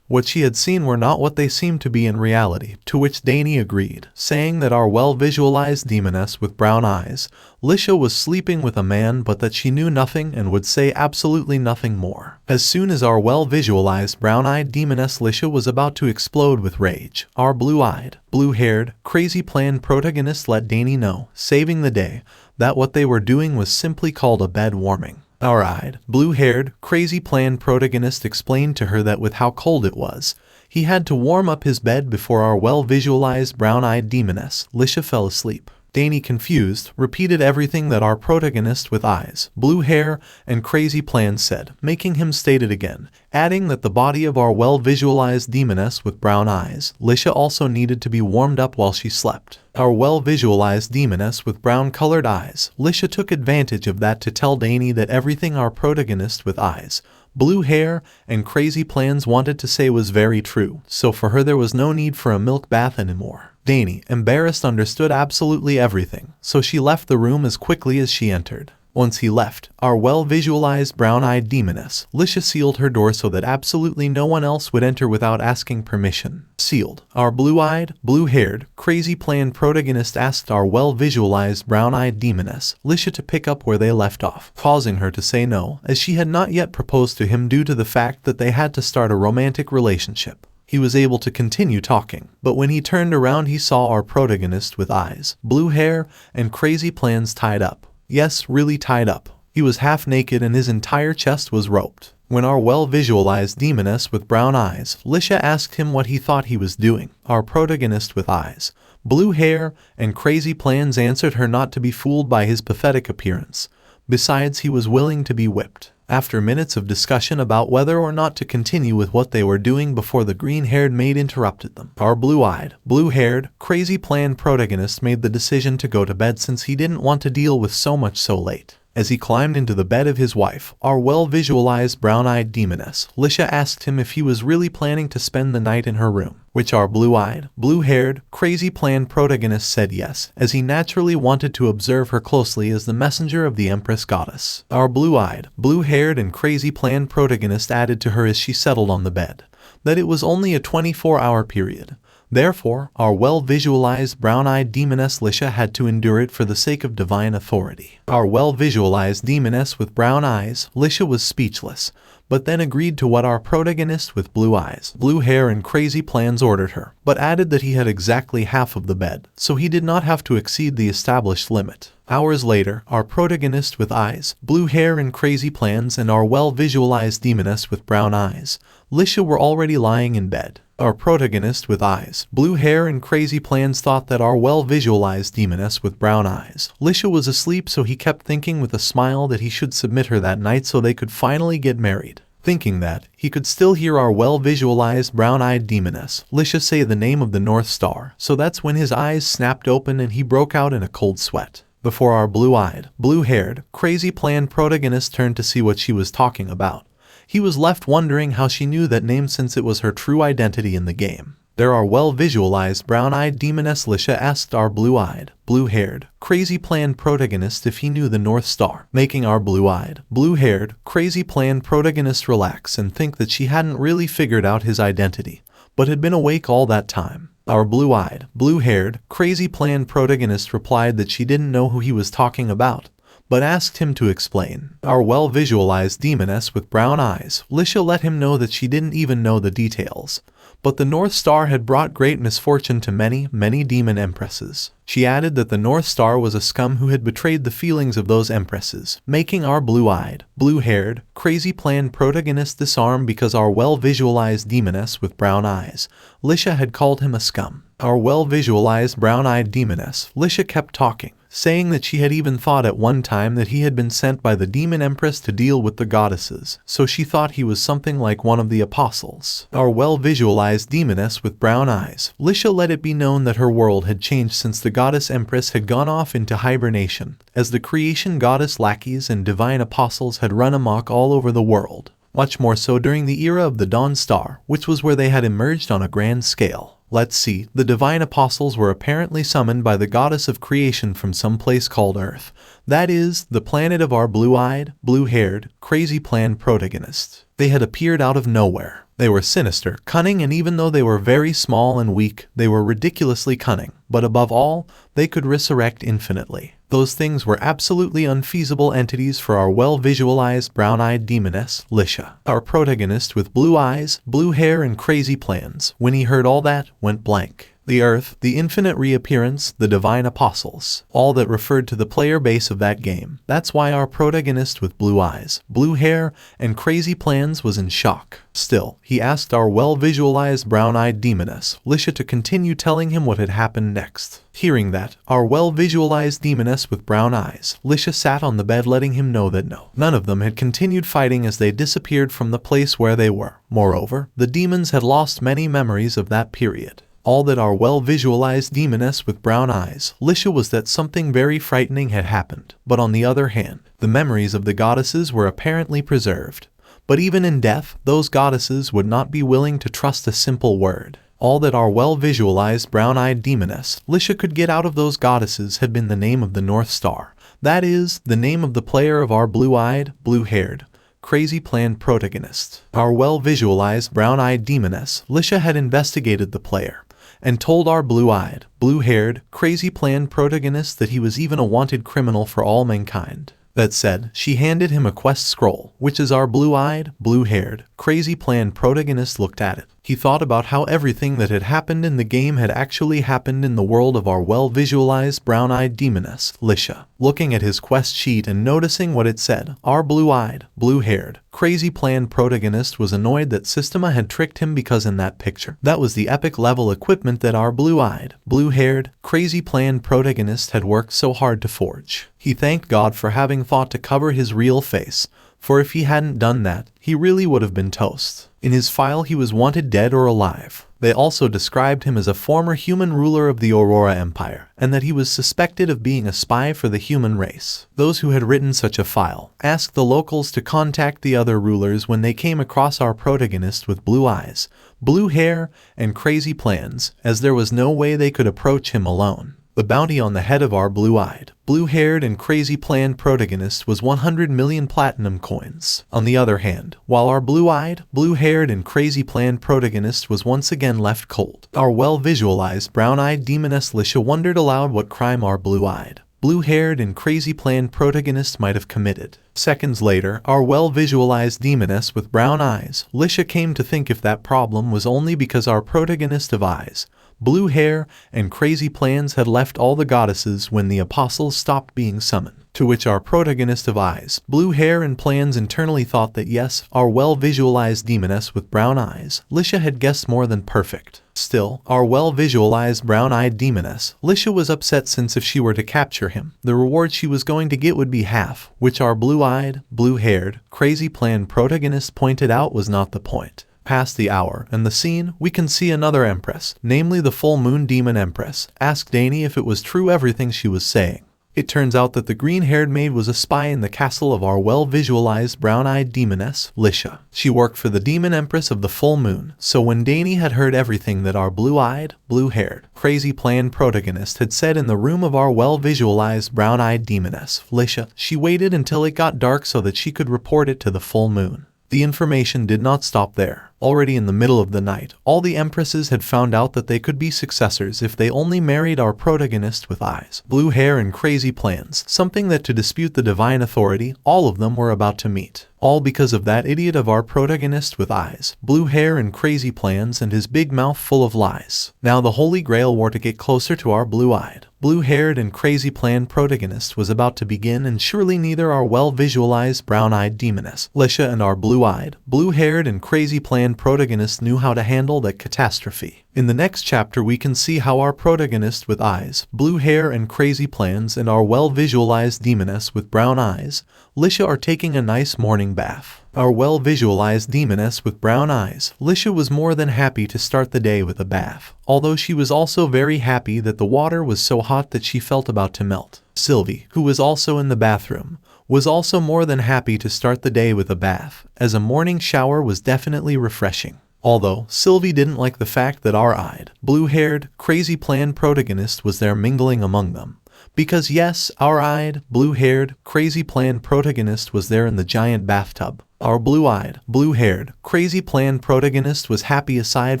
what she had seen were not what they seemed to be in reality, to which Dani agreed, saying that our well-visualized demoness with brown eyes, Lisha, was sleeping with a man but that she knew nothing and would say absolutely nothing more. As soon as our well-visualized brown-eyed demoness Lisha was about to explode with rage, our blue-eyed, blue-haired, crazy plan protagonist let Dani know, saving the day, that what they were doing was simply called a bed warming. Our eyed, blue-haired, crazy plan protagonist explained to her that with how cold it was, he had to warm up his bed before our well-visualized brown-eyed demoness, Lisha, fell asleep. Dani, confused, repeated everything that our protagonist with eyes, blue hair, and crazy plans said, making him state it again, adding that the body of our well-visualized demoness with brown eyes, Lisha, also needed to be warmed up while she slept. Our well-visualized demoness with brown-colored eyes, Lisha, took advantage of that to tell Dani that everything our protagonist with eyes, blue hair, and crazy plans wanted to say was very true, so for her there was no need for a milk bath anymore. Dani, embarrassed, understood absolutely everything, so she left the room as quickly as she entered. Once he left, our well-visualized brown-eyed demoness, Lisha, sealed her door so that absolutely no one else would enter without asking permission. Sealed. Our blue-eyed, blue-haired, crazy plan protagonist asked our well-visualized brown-eyed demoness, Lisha, to pick up where they left off, causing her to say no, as she had not yet proposed to him due to the fact that they had to start a romantic relationship. He was able to continue talking, but when he turned around he saw our protagonist with eyes, blue hair, and crazy plans tied up. Yes, really tied up. He was half naked and his entire chest was roped. When our well-visualized demoness with brown eyes, Lisha, asked him what he thought he was doing, our protagonist with eyes, blue hair, and crazy plans answered her not to be fooled by his pathetic appearance. Besides, he was willing to be whipped. After minutes of discussion about whether or not to continue with what they were doing before the green-haired maid interrupted them, our blue-eyed, blue-haired, crazy plan protagonist made the decision to go to bed since he didn't want to deal with so much so late. As he climbed into the bed of his wife, our well-visualized brown-eyed demoness, Lisha, asked him if he was really planning to spend the night in her room, which our blue-eyed, blue-haired, crazy plan protagonist said yes, as he naturally wanted to observe her closely as the messenger of the Empress Goddess. Our blue-eyed, blue-haired and crazy plan protagonist added to her as she settled on the bed that it was only a 24-hour period. Therefore, our well-visualized brown-eyed demoness Lisha had to endure it for the sake of divine authority. Our well-visualized demoness with brown eyes, Lisha, was speechless, but then agreed to what our protagonist with blue eyes, blue hair and crazy plans ordered her, but added that he had exactly half of the bed, so he did not have to exceed the established limit. Hours later, our protagonist with eyes, blue hair and crazy plans and our well-visualized demoness with brown eyes, Lisha, were already lying in bed. Our protagonist with eyes, blue hair and crazy plans thought that our well-visualized demoness with brown eyes, Lisha, was asleep, so he kept thinking with a smile that he should submit her that night so they could finally get married. Thinking that, he could still hear our well-visualized brown-eyed demoness, Lisha, say the name of the North Star, so that's when his eyes snapped open and he broke out in a cold sweat. Before our blue-eyed, blue-haired, crazy plan protagonist turned to see what she was talking about, he was left wondering how she knew that name since it was her true identity in the game. There our well-visualized brown-eyed demoness Lisha asked our blue-eyed, blue-haired, crazy plan protagonist if he knew the North Star, making our blue-eyed, blue-haired, crazy plan protagonist relax and think that she hadn't really figured out his identity, but had been awake all that time. Our blue-eyed, blue-haired, crazy plan protagonist replied that she didn't know who he was talking about, but asked him to explain. Our well-visualized demoness with brown eyes, Lisha, let him know that she didn't even know the details, but the North Star had brought great misfortune to many, many demon empresses. She added that the North Star was a scum who had betrayed the feelings of those empresses, making our blue-eyed, blue-haired, crazy plan protagonist disarm because our well-visualized demoness with brown eyes, Lisha, had called him a scum. Our well-visualized brown-eyed demoness, Lisha, kept talking, saying that she had even thought at one time that he had been sent by the demon empress to deal with the goddesses, so she thought he was something like one of the apostles. Our well-visualized demoness with brown eyes, Lisha, let it be known that her world had changed since the goddess empress had gone off into hibernation, as the creation goddess lackeys and divine apostles had run amok all over the world, much more so during the era of the Dawn Star, which was where they had emerged on a grand scale. Let's see, the divine apostles were apparently summoned by the goddess of creation from some place called Earth. That is, the planet of our blue-eyed, blue-haired, crazy plan protagonist. They had appeared out of nowhere. They were sinister, cunning, and even though they were very small and weak, they were ridiculously cunning. But above all, they could resurrect infinitely. Those things were absolutely unfeasible entities for our well-visualized brown-eyed demoness, Lisha. Our protagonist with blue eyes, blue hair, and crazy plans, when he heard all that, went blank. The Earth, the infinite reappearance, the divine apostles, all that referred to the player base of that game. That's why our protagonist with blue eyes, blue hair, and crazy plans was in shock. Still, he asked our well-visualized brown-eyed demoness, Lisha, to continue telling him what had happened next. Hearing that, our well-visualized demoness with brown eyes, Lisha, sat on the bed letting him know that none of them had continued fighting as they disappeared from the place where they were. Moreover, the demons had lost many memories of that period. All that our well-visualized demoness with brown eyes, Lisha, was that something very frightening had happened. But on the other hand, the memories of the goddesses were apparently preserved. But even in death, those goddesses would not be willing to trust a simple word. All that our well-visualized brown-eyed demoness, Lisha, could get out of those goddesses had been the name of the North Star. That is, the name of the player of our blue-eyed, blue-haired, crazy plan protagonist. Our well-visualized brown-eyed demoness, Lisha, had investigated the player and told our blue-eyed, blue-haired, crazy plan protagonist that he was even a wanted criminal for all mankind. That said, she handed him a quest scroll, which as our blue-eyed, blue-haired, crazy plan protagonist looked at it, he thought about how everything that had happened in the game had actually happened in the world of our well-visualized brown-eyed demoness, Lisha. Looking at his quest sheet and noticing what it said, our blue-eyed, blue-haired, crazy plan protagonist was annoyed that Systema had tricked him because in that picture, that was the epic level equipment that our blue-eyed, blue-haired, crazy plan protagonist had worked so hard to forge. He thanked God for having thought to cover his real face, for if he hadn't done that, he really would have been toast. In his file he was wanted dead or alive. They also described him as a former human ruler of the Aurora Empire, and that he was suspected of being a spy for the human race. Those who had written such a file asked the locals to contact the other rulers when they came across our protagonist with blue eyes, blue hair, and crazy plans, as there was no way they could approach him alone. The bounty on the head of our blue-eyed, blue-haired and crazy-planned protagonist was 100 million platinum coins. On the other hand, while our blue-eyed, blue-haired and crazy-planned protagonist was once again left cold, our well-visualized brown-eyed demoness Lisha wondered aloud what crime our blue-eyed, blue-haired and crazy-planned protagonist might have committed. Seconds later, our well-visualized demoness with brown eyes, Lisha, came to think if that problem was only because our protagonist of eyes, blue hair, and crazy plans had left all the goddesses when the apostles stopped being summoned. To which our protagonist of eyes, blue hair, and plans internally thought that yes, our well-visualized demoness with brown eyes, Lisha, had guessed more than perfect. Still, our well-visualized brown-eyed demoness, Lisha, was upset since if she were to capture him, the reward she was going to get would be half, which our blue-eyed, blue-haired, crazy-planned protagonist pointed out was not the point. Past the hour and the scene, we can see another empress, namely the full moon demon empress, ask Dani if it was true everything she was saying. It turns out that the green-haired maid was a spy in the castle of our well-visualized brown-eyed demoness, Lisha. She worked for the demon empress of the full moon, so when Dani had heard everything that our blue-eyed, blue-haired, crazy-planned protagonist had said in the room of our well-visualized brown-eyed demoness, Lisha, she waited until it got dark so that she could report it to the full moon. The information did not stop there. Already in the middle of the night, all the empresses had found out that they could be successors if they only married our protagonist with eyes, blue hair, and crazy plans, something that to dispute the divine authority, all of them were about to meet. All because of that idiot of our protagonist with eyes, blue hair, and crazy plans, and his big mouth full of lies. Now the Holy Grail war to get closer to our blue-eyed, blue-haired, and crazy-planned protagonist was about to begin, and surely neither our well-visualized brown-eyed demoness, Lisha, and our blue-eyed, blue-haired, and crazy-planned protagonist knew how to handle that catastrophe. In the next chapter we can see how our protagonist with eyes, blue hair, and crazy plans, and our well-visualized demoness with brown eyes, Lisha, are taking a nice morning bath. Our well-visualized demoness with brown eyes, Lisha, was more than happy to start the day with a bath, although she was also very happy that the water was so hot that she felt about to melt. Sylvie, who was also in the bathroom, was also more than happy to start the day with a bath, as a morning shower was definitely refreshing. Although, Sylvie didn't like the fact that our eyed, blue-haired, crazy-planned protagonist was there mingling among them. Because yes, our eyed, blue-haired, crazy-planned protagonist was there in the giant bathtub. Our blue-eyed, blue-haired, crazy-planned protagonist was happy aside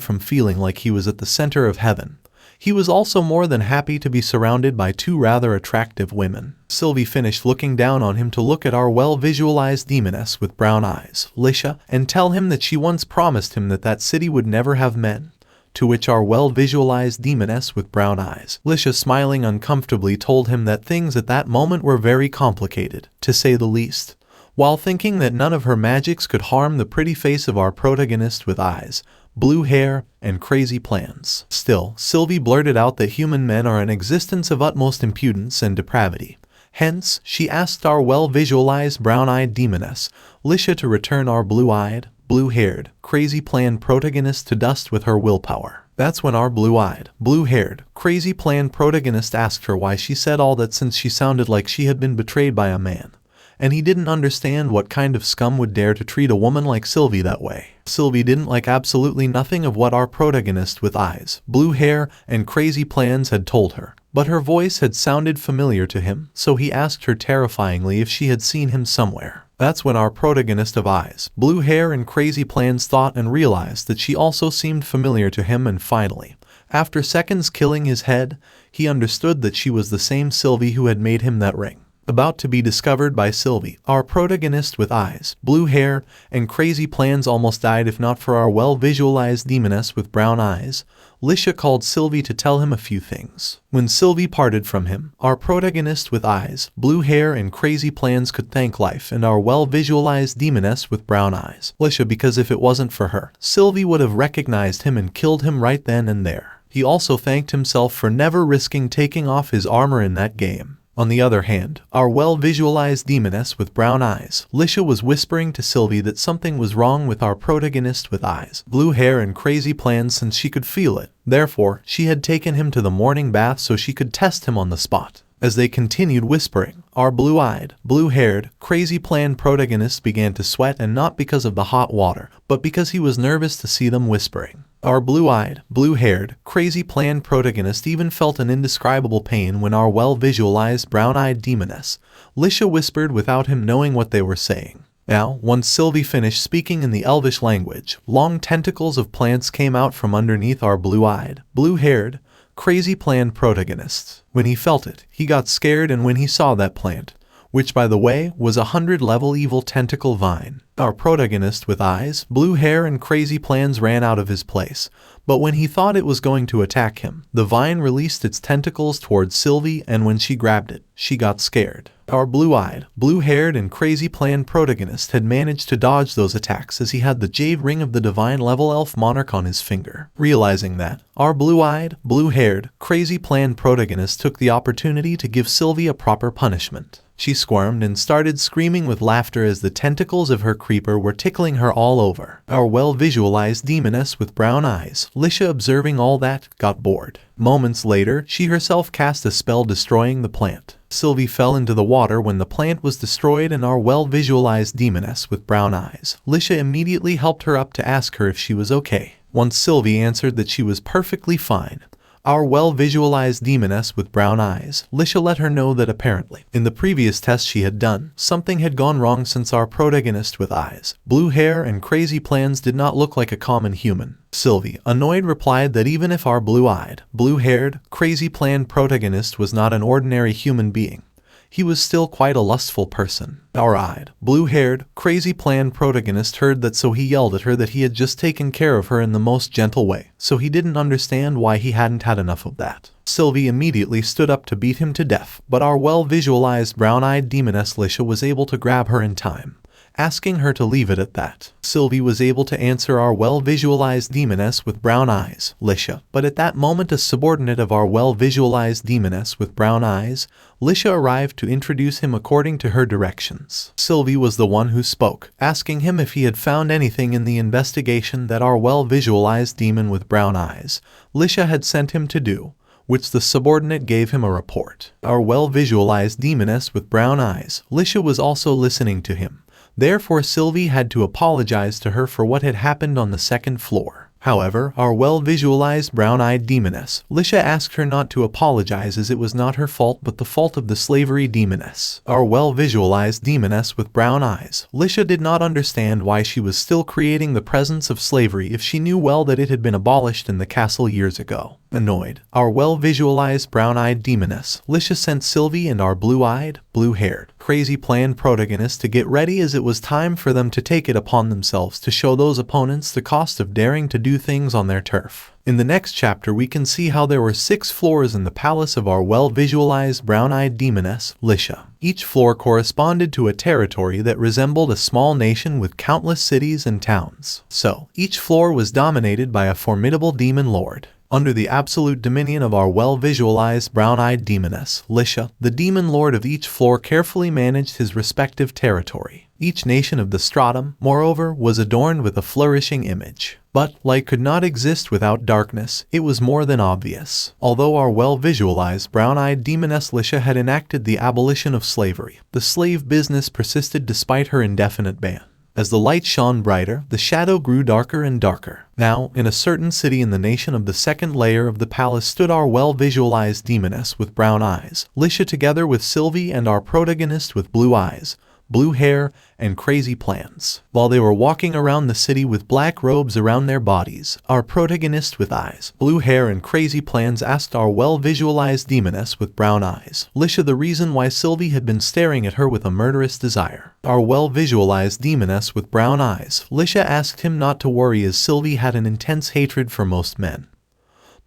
from feeling like he was at the center of heaven. He was also more than happy to be surrounded by two rather attractive women. Sylvie finished looking down on him to look at our well-visualized demoness with brown eyes, Lisha, and tell him that she once promised him that that city would never have men. To which our well-visualized demoness with brown eyes, Lisha, smiling uncomfortably, told him that things at that moment were very complicated, to say the least. While thinking that none of her magics could harm the pretty face of our protagonist with eyes, blue hair, and crazy plans. Still, Sylvie blurted out that human men are an existence of utmost impudence and depravity. Hence, she asked our well-visualized brown-eyed demoness, Lisha, to return our blue-eyed, blue-haired, crazy-planned protagonist to dust with her willpower. That's when our blue-eyed, blue-haired, crazy-planned protagonist asked her why she said all that, since she sounded like she had been betrayed by a man. And he didn't understand what kind of scum would dare to treat a woman like Sylvie that way. Sylvie didn't like absolutely nothing of what our protagonist with eyes, blue hair, and crazy plans had told her. But her voice had sounded familiar to him, so he asked her terrifyingly if she had seen him somewhere. That's when our protagonist of eyes, blue hair, and crazy plans thought and realized that she also seemed familiar to him, and finally, after seconds killing his head, he understood that she was the same Sylvie who had made him that ring. About to be discovered by Sylvie, our protagonist with eyes, blue hair, and crazy plans almost died if not for our well-visualized demoness with brown eyes. Lisha called Sylvie to tell him a few things. When Sylvie parted from him, our protagonist with eyes, blue hair, and crazy plans could thank life and our well-visualized demoness with brown eyes, Lisha, because if it wasn't for her, Sylvie would have recognized him and killed him right then and there. He also thanked himself for never risking taking off his armor in that game. On the other hand, our well-visualized demoness with brown eyes, Lisha, was whispering to Sylvie that something was wrong with our protagonist with eyes, blue hair and crazy plans since she could feel it. Therefore, she had taken him to the morning bath so she could test him on the spot. As they continued whispering, our blue-eyed, blue-haired, crazy-planned protagonist began to sweat, and not because of the hot water, but because he was nervous to see them whispering. Our blue-eyed, blue-haired, crazy-planned protagonist even felt an indescribable pain when our well-visualized brown-eyed demoness, Lisha, whispered without him knowing what they were saying. Now, once Sylvie finished speaking in the Elvish language, long tentacles of plants came out from underneath our blue-eyed, blue-haired, crazy-planned protagonist. When he felt it, he got scared, and when he saw that plant, which by the way was a 100-level evil tentacle vine, our protagonist with eyes, blue hair and crazy plans ran out of his place. But when he thought it was going to attack him, the vine released its tentacles towards Sylvie, and when she grabbed it, she got scared. Our blue-eyed, blue-haired and crazy-planned protagonist had managed to dodge those attacks as he had the jade ring of the divine level elf monarch on his finger. Realizing that, our blue-eyed, blue-haired, crazy-planned protagonist took the opportunity to give Sylvie a proper punishment. She squirmed and started screaming with laughter as the tentacles of her creeper were tickling her all over. Our well-visualized demoness with brown eyes, Lisha, observing all that, got bored. Moments later, she herself cast a spell destroying the plant. Sylvie fell into the water when the plant was destroyed, and our well-visualized demoness with brown eyes, Lisha, immediately helped her up to ask her if she was okay. Once Sylvie answered that she was perfectly fine, our well-visualized demoness with brown eyes, Lisha, let her know that apparently, in the previous test she had done, something had gone wrong since our protagonist with eyes, blue hair and crazy plans did not look like a common human. Sylvie, annoyed, replied that even if our blue-eyed, blue-haired, crazy-planned protagonist was not an ordinary human being, he was still quite a lustful person. Our eyed, blue-haired, crazy-planned protagonist heard that, so he yelled at her that he had just taken care of her in the most gentle way, so he didn't understand why he hadn't had enough of that. Sylvie immediately stood up to beat him to death, but our well-visualized brown-eyed demoness Lisha was able to grab her in time, asking her to leave it at that. Sylvie was able to answer our well-visualized demoness with brown eyes, Lisha, but at that moment a subordinate of our well-visualized demoness with brown eyes, Lisha, arrived to introduce him according to her directions. Sylvie was the one who spoke, asking him if he had found anything in the investigation that our well-visualized demon with brown eyes, Lisha, had sent him to do, which the subordinate gave him a report. Our well-visualized demoness with brown eyes, Lisha, was also listening to him. Therefore, Sylvie had to apologize to her for what had happened on the second floor. However, our well-visualized brown-eyed demoness, Lisha, asked her not to apologize as it was not her fault but the fault of the slavery demoness. Our well-visualized demoness with brown eyes, Lisha, did not understand why she was still creating the presence of slavery if she knew well that it had been abolished in the castle years ago. Annoyed, our well-visualized brown-eyed demoness, Lisha, sent Sylvie and our blue-eyed, blue-haired, crazy-planned protagonist to get ready as it was time for them to take it upon themselves to show those opponents the cost of daring to do things on their turf. In the next chapter we can see how there were 6 floors in the palace of our well-visualized brown-eyed demoness, Lisha. Each floor corresponded to a territory that resembled a small nation with countless cities and towns. So, each floor was dominated by a formidable demon lord. Under the absolute dominion of our well-visualized brown-eyed demoness, Lisha, the demon lord of each floor carefully managed his respective territory. Each nation of the stratum, moreover, was adorned with a flourishing image. But, light could not exist without darkness, it was more than obvious. Although our well-visualized brown-eyed demoness Lisha had enacted the abolition of slavery, the slave business persisted despite her indefinite ban. As the light shone brighter, the shadow grew darker and darker. Now, in a certain city in the nation of the second layer of the palace stood our well-visualized demoness with brown eyes, Lisha, together with Sylvie and our protagonist with blue eyes, blue hair, and crazy plans. While they were walking around the city with black robes around their bodies, our protagonist with eyes, blue hair, and crazy plans asked our well-visualized demoness with brown eyes, Lisha, the reason why Sylvie had been staring at her with a murderous desire. Our well-visualized demoness with brown eyes, Lisha, asked him not to worry as Sylvie had an intense hatred for most men,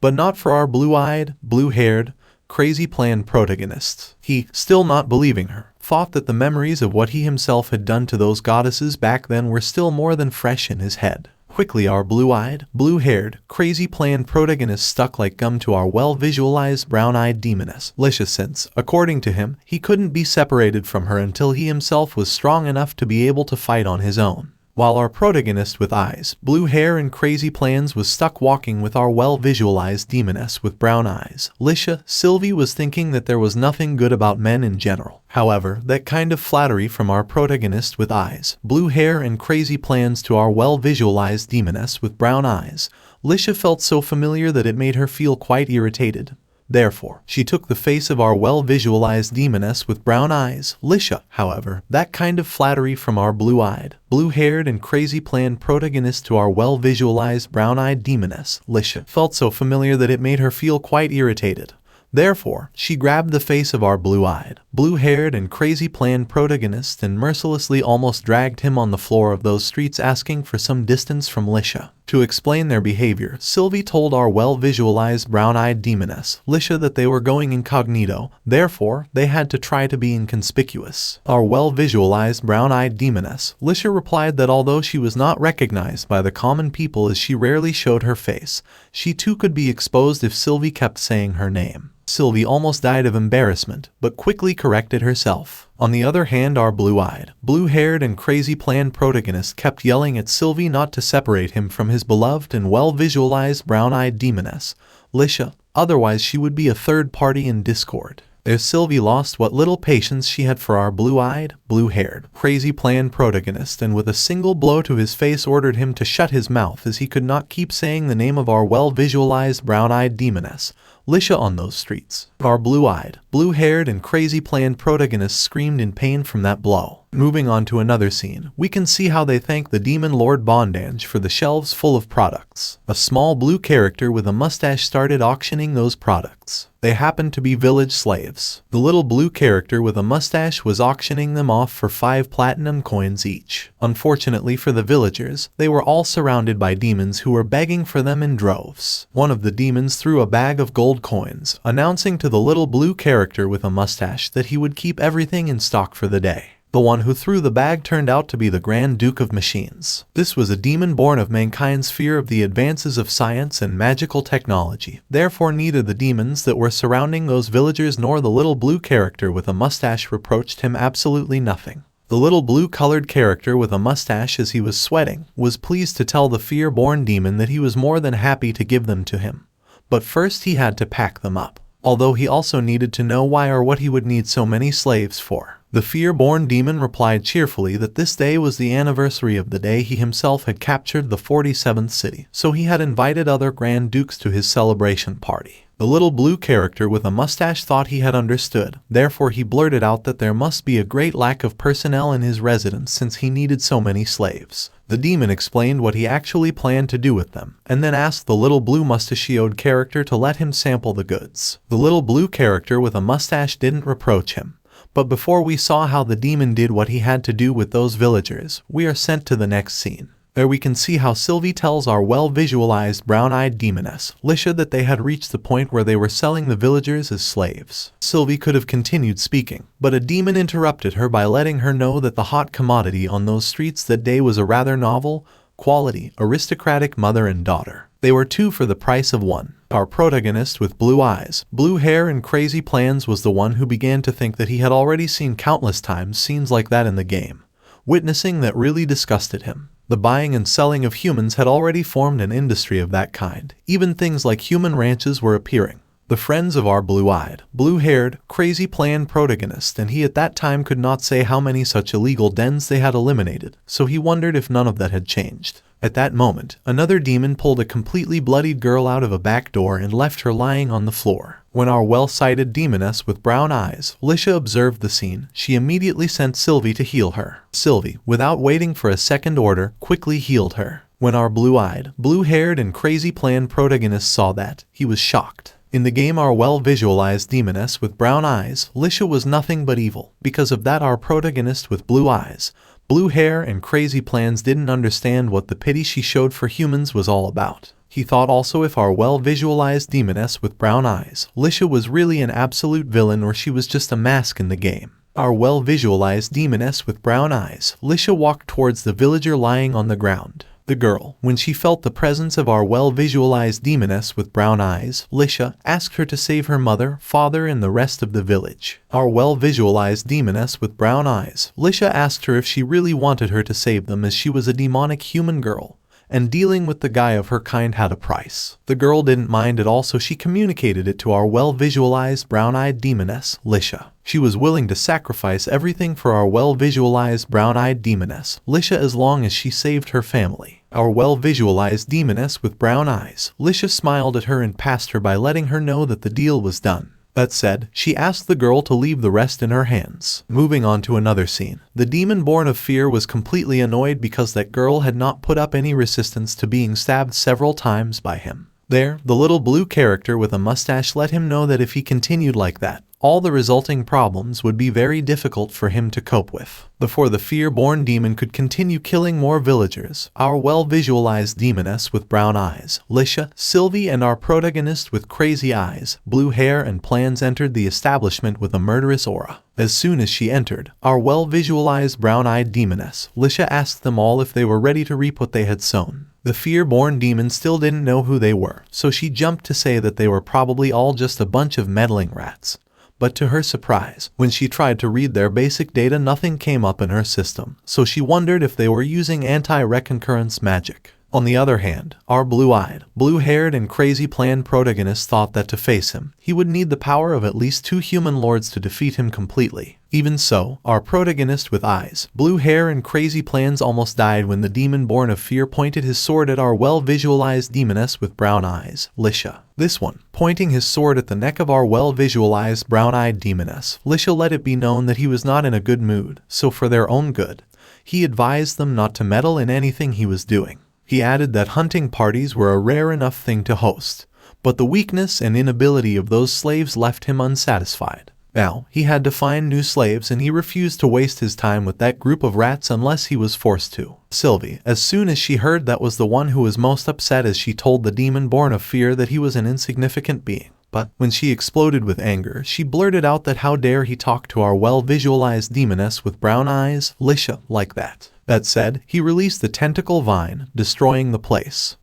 but not for our blue-eyed, blue-haired, crazy-planned protagonist. He, still not believing her, thought that the memories of what he himself had done to those goddesses back then were still more than fresh in his head. Quickly our blue-eyed, blue-haired, crazy plan protagonist stuck like gum to our well-visualized brown-eyed demoness, Lisha, since, according to him, he couldn't be separated from her until he himself was strong enough to be able to fight on his own. While our protagonist with eyes, blue hair and crazy plans was stuck walking with our well-visualized demoness with brown eyes, Lisha, Sylvie was thinking that there was nothing good about men in general. However, that kind of flattery from our protagonist with eyes, blue hair and crazy plans to our well-visualized demoness with brown eyes, Lisha felt so familiar that it made her feel quite irritated. Therefore, she took the face of our well-visualized demoness with brown eyes, Lisha. However, that kind of flattery from our blue-eyed, blue-haired and crazy planned protagonist to our well-visualized brown-eyed demoness, Lisha, felt so familiar that it made her feel quite irritated. Therefore, she grabbed the face of our blue-eyed, blue-haired and crazy planned protagonist and mercilessly almost dragged him on the floor of those streets, asking for some distance from Lisha. To explain their behavior, Sylvie told our well-visualized brown-eyed demoness, Lisha, that they were going incognito, therefore, they had to try to be inconspicuous. Our well-visualized brown-eyed demoness, Lisha, replied that although she was not recognized by the common people as she rarely showed her face, she too could be exposed if Sylvie kept saying her name. Sylvie almost died of embarrassment, but quickly corrected herself. On the other hand, our blue-eyed, blue-haired and crazy planned protagonist kept yelling at Sylvie not to separate him from his beloved and well-visualized brown-eyed demoness, Lisha, otherwise she would be a third party in discord. As Sylvie lost what little patience she had for our blue-eyed, blue-haired, crazy planned protagonist and with a single blow to his face ordered him to shut his mouth as he could not keep saying the name of our well-visualized brown-eyed demoness, Lisha, on those streets. Our blue-eyed, blue-haired and crazy planned protagonist screamed in pain from that blow. Moving on to another scene, we can see how they thank the demon Lord Bondage for the shelves full of products. A small blue character with a mustache started auctioning those products. They happened to be village slaves. The little blue character with a mustache was auctioning them off for 5 platinum coins each. Unfortunately for the villagers, they were all surrounded by demons who were begging for them in droves. One of the demons threw a bag of gold coins, announcing to the little blue character with a mustache that he would keep everything in stock for the day. The one who threw the bag turned out to be the Grand Duke of Machines. This was a demon born of mankind's fear of the advances of science and magical technology. Therefore, neither the demons that were surrounding those villagers nor the little blue character with a mustache reproached him absolutely nothing. The little blue-colored character with a mustache, as he was sweating, was pleased to tell the fear-born demon that he was more than happy to give them to him. But first he had to pack them up, although he also needed to know why or what he would need so many slaves for. The fear-born demon replied cheerfully that this day was the anniversary of the day he himself had captured the 47th city, so he had invited other Grand Dukes to his celebration party. The little blue character with a mustache thought he had understood, therefore he blurted out that there must be a great lack of personnel in his residence since he needed so many slaves. The demon explained what he actually planned to do with them, and then asked the little blue mustachioed character to let him sample the goods. The little blue character with a mustache didn't reproach him. But before we saw how the demon did what he had to do with those villagers, we are sent to the next scene. There we can see how Sylvie tells our well-visualized brown-eyed demoness, Lisha, that they had reached the point where they were selling the villagers as slaves. Sylvie could have continued speaking, but a demon interrupted her by letting her know that the hot commodity on those streets that day was a rather novel, quality, aristocratic mother and daughter. They were 2 for the price of 1. Our protagonist with blue eyes, blue hair and crazy plans was the one who began to think that he had already seen countless times scenes like that in the game. Witnessing that really disgusted him. The buying and selling of humans had already formed an industry of that kind. Even things like human ranches were appearing. The friends of our blue-eyed, blue-haired, crazy planned protagonist, and he at that time could not say how many such illegal dens they had eliminated, so he wondered if none of that had changed. At that moment, another demon pulled a completely bloodied girl out of a back door and left her lying on the floor. When our well-sighted demoness with brown eyes, Lisha, observed the scene, she immediately sent Sylvie to heal her. Sylvie, without waiting for a second order, quickly healed her. When our blue-eyed, blue-haired and crazy planned protagonist saw that, he was shocked. In the game, our well-visualized demoness with brown eyes, Lisha, was nothing but evil. Because of that, our protagonist with blue eyes, blue hair and crazy plans didn't understand what the pity she showed for humans was all about. He thought also if our well-visualized demoness with brown eyes, Lisha, was really an absolute villain or she was just a mask in the game. Our well-visualized demoness with brown eyes, Lisha, walked towards the villager lying on the ground. The girl, when she felt the presence of our well-visualized demoness with brown eyes, Lisha, asked her to save her mother, father and the rest of the village. Our well-visualized demoness with brown eyes, Lisha asked her if she really wanted her to save them as she was a demonic human girl, and dealing with the guy of her kind had a price. The girl didn't mind at all, so she communicated it to our well-visualized brown-eyed demoness, Lisha. She was willing to sacrifice everything for our well-visualized brown-eyed demoness, Lisha, as long as she saved her family. Our well-visualized demoness with brown eyes, Lisha smiled at her and passed her by, letting her know that the deal was done. That said, she asked the girl to leave the rest in her hands. Moving on to another scene. The demon born of fear was completely annoyed because that girl had not put up any resistance to being stabbed several times by him. There, the little blue character with a mustache let him know that if he continued like that, all the resulting problems would be very difficult for him to cope with. Before the fear-born demon could continue killing more villagers, our well-visualized demoness with brown eyes, Lisha, Sylvie and our protagonist with crazy eyes, blue hair and plans entered the establishment with a murderous aura. As soon as she entered, our well-visualized brown-eyed demoness, Lisha, asked them all if they were ready to reap what they had sown. The fear-born demon still didn't know who they were, so she jumped to say that they were probably all just a bunch of meddling rats. But to her surprise, when she tried to read their basic data, nothing came up in her system, so she wondered if they were using anti-reconcurrence magic. On the other hand, our blue-eyed, blue-haired and crazy planned protagonist thought that to face him, he would need the power of at least 2 human lords to defeat him completely. Even so, our protagonist with eyes, blue hair and crazy plans almost died when the demon born of fear pointed his sword at our well-visualized demoness with brown eyes, Lisha. This one, pointing his sword at the neck of our well-visualized brown-eyed demoness, Lisha let it be known that he was not in a good mood, so for their own good, he advised them not to meddle in anything he was doing. He added that hunting parties were a rare enough thing to host, but the weakness and inability of those slaves left him unsatisfied. Now, he had to find new slaves and he refused to waste his time with that group of rats unless he was forced to. Sylvie, as soon as she heard that, was the one who was most upset as she told the demon born of fear that he was an insignificant being. But when she exploded with anger, she blurted out that how dare he talk to our well-visualized demoness with brown eyes, Lisha, like that. That said, he released the tentacle vine, destroying the place.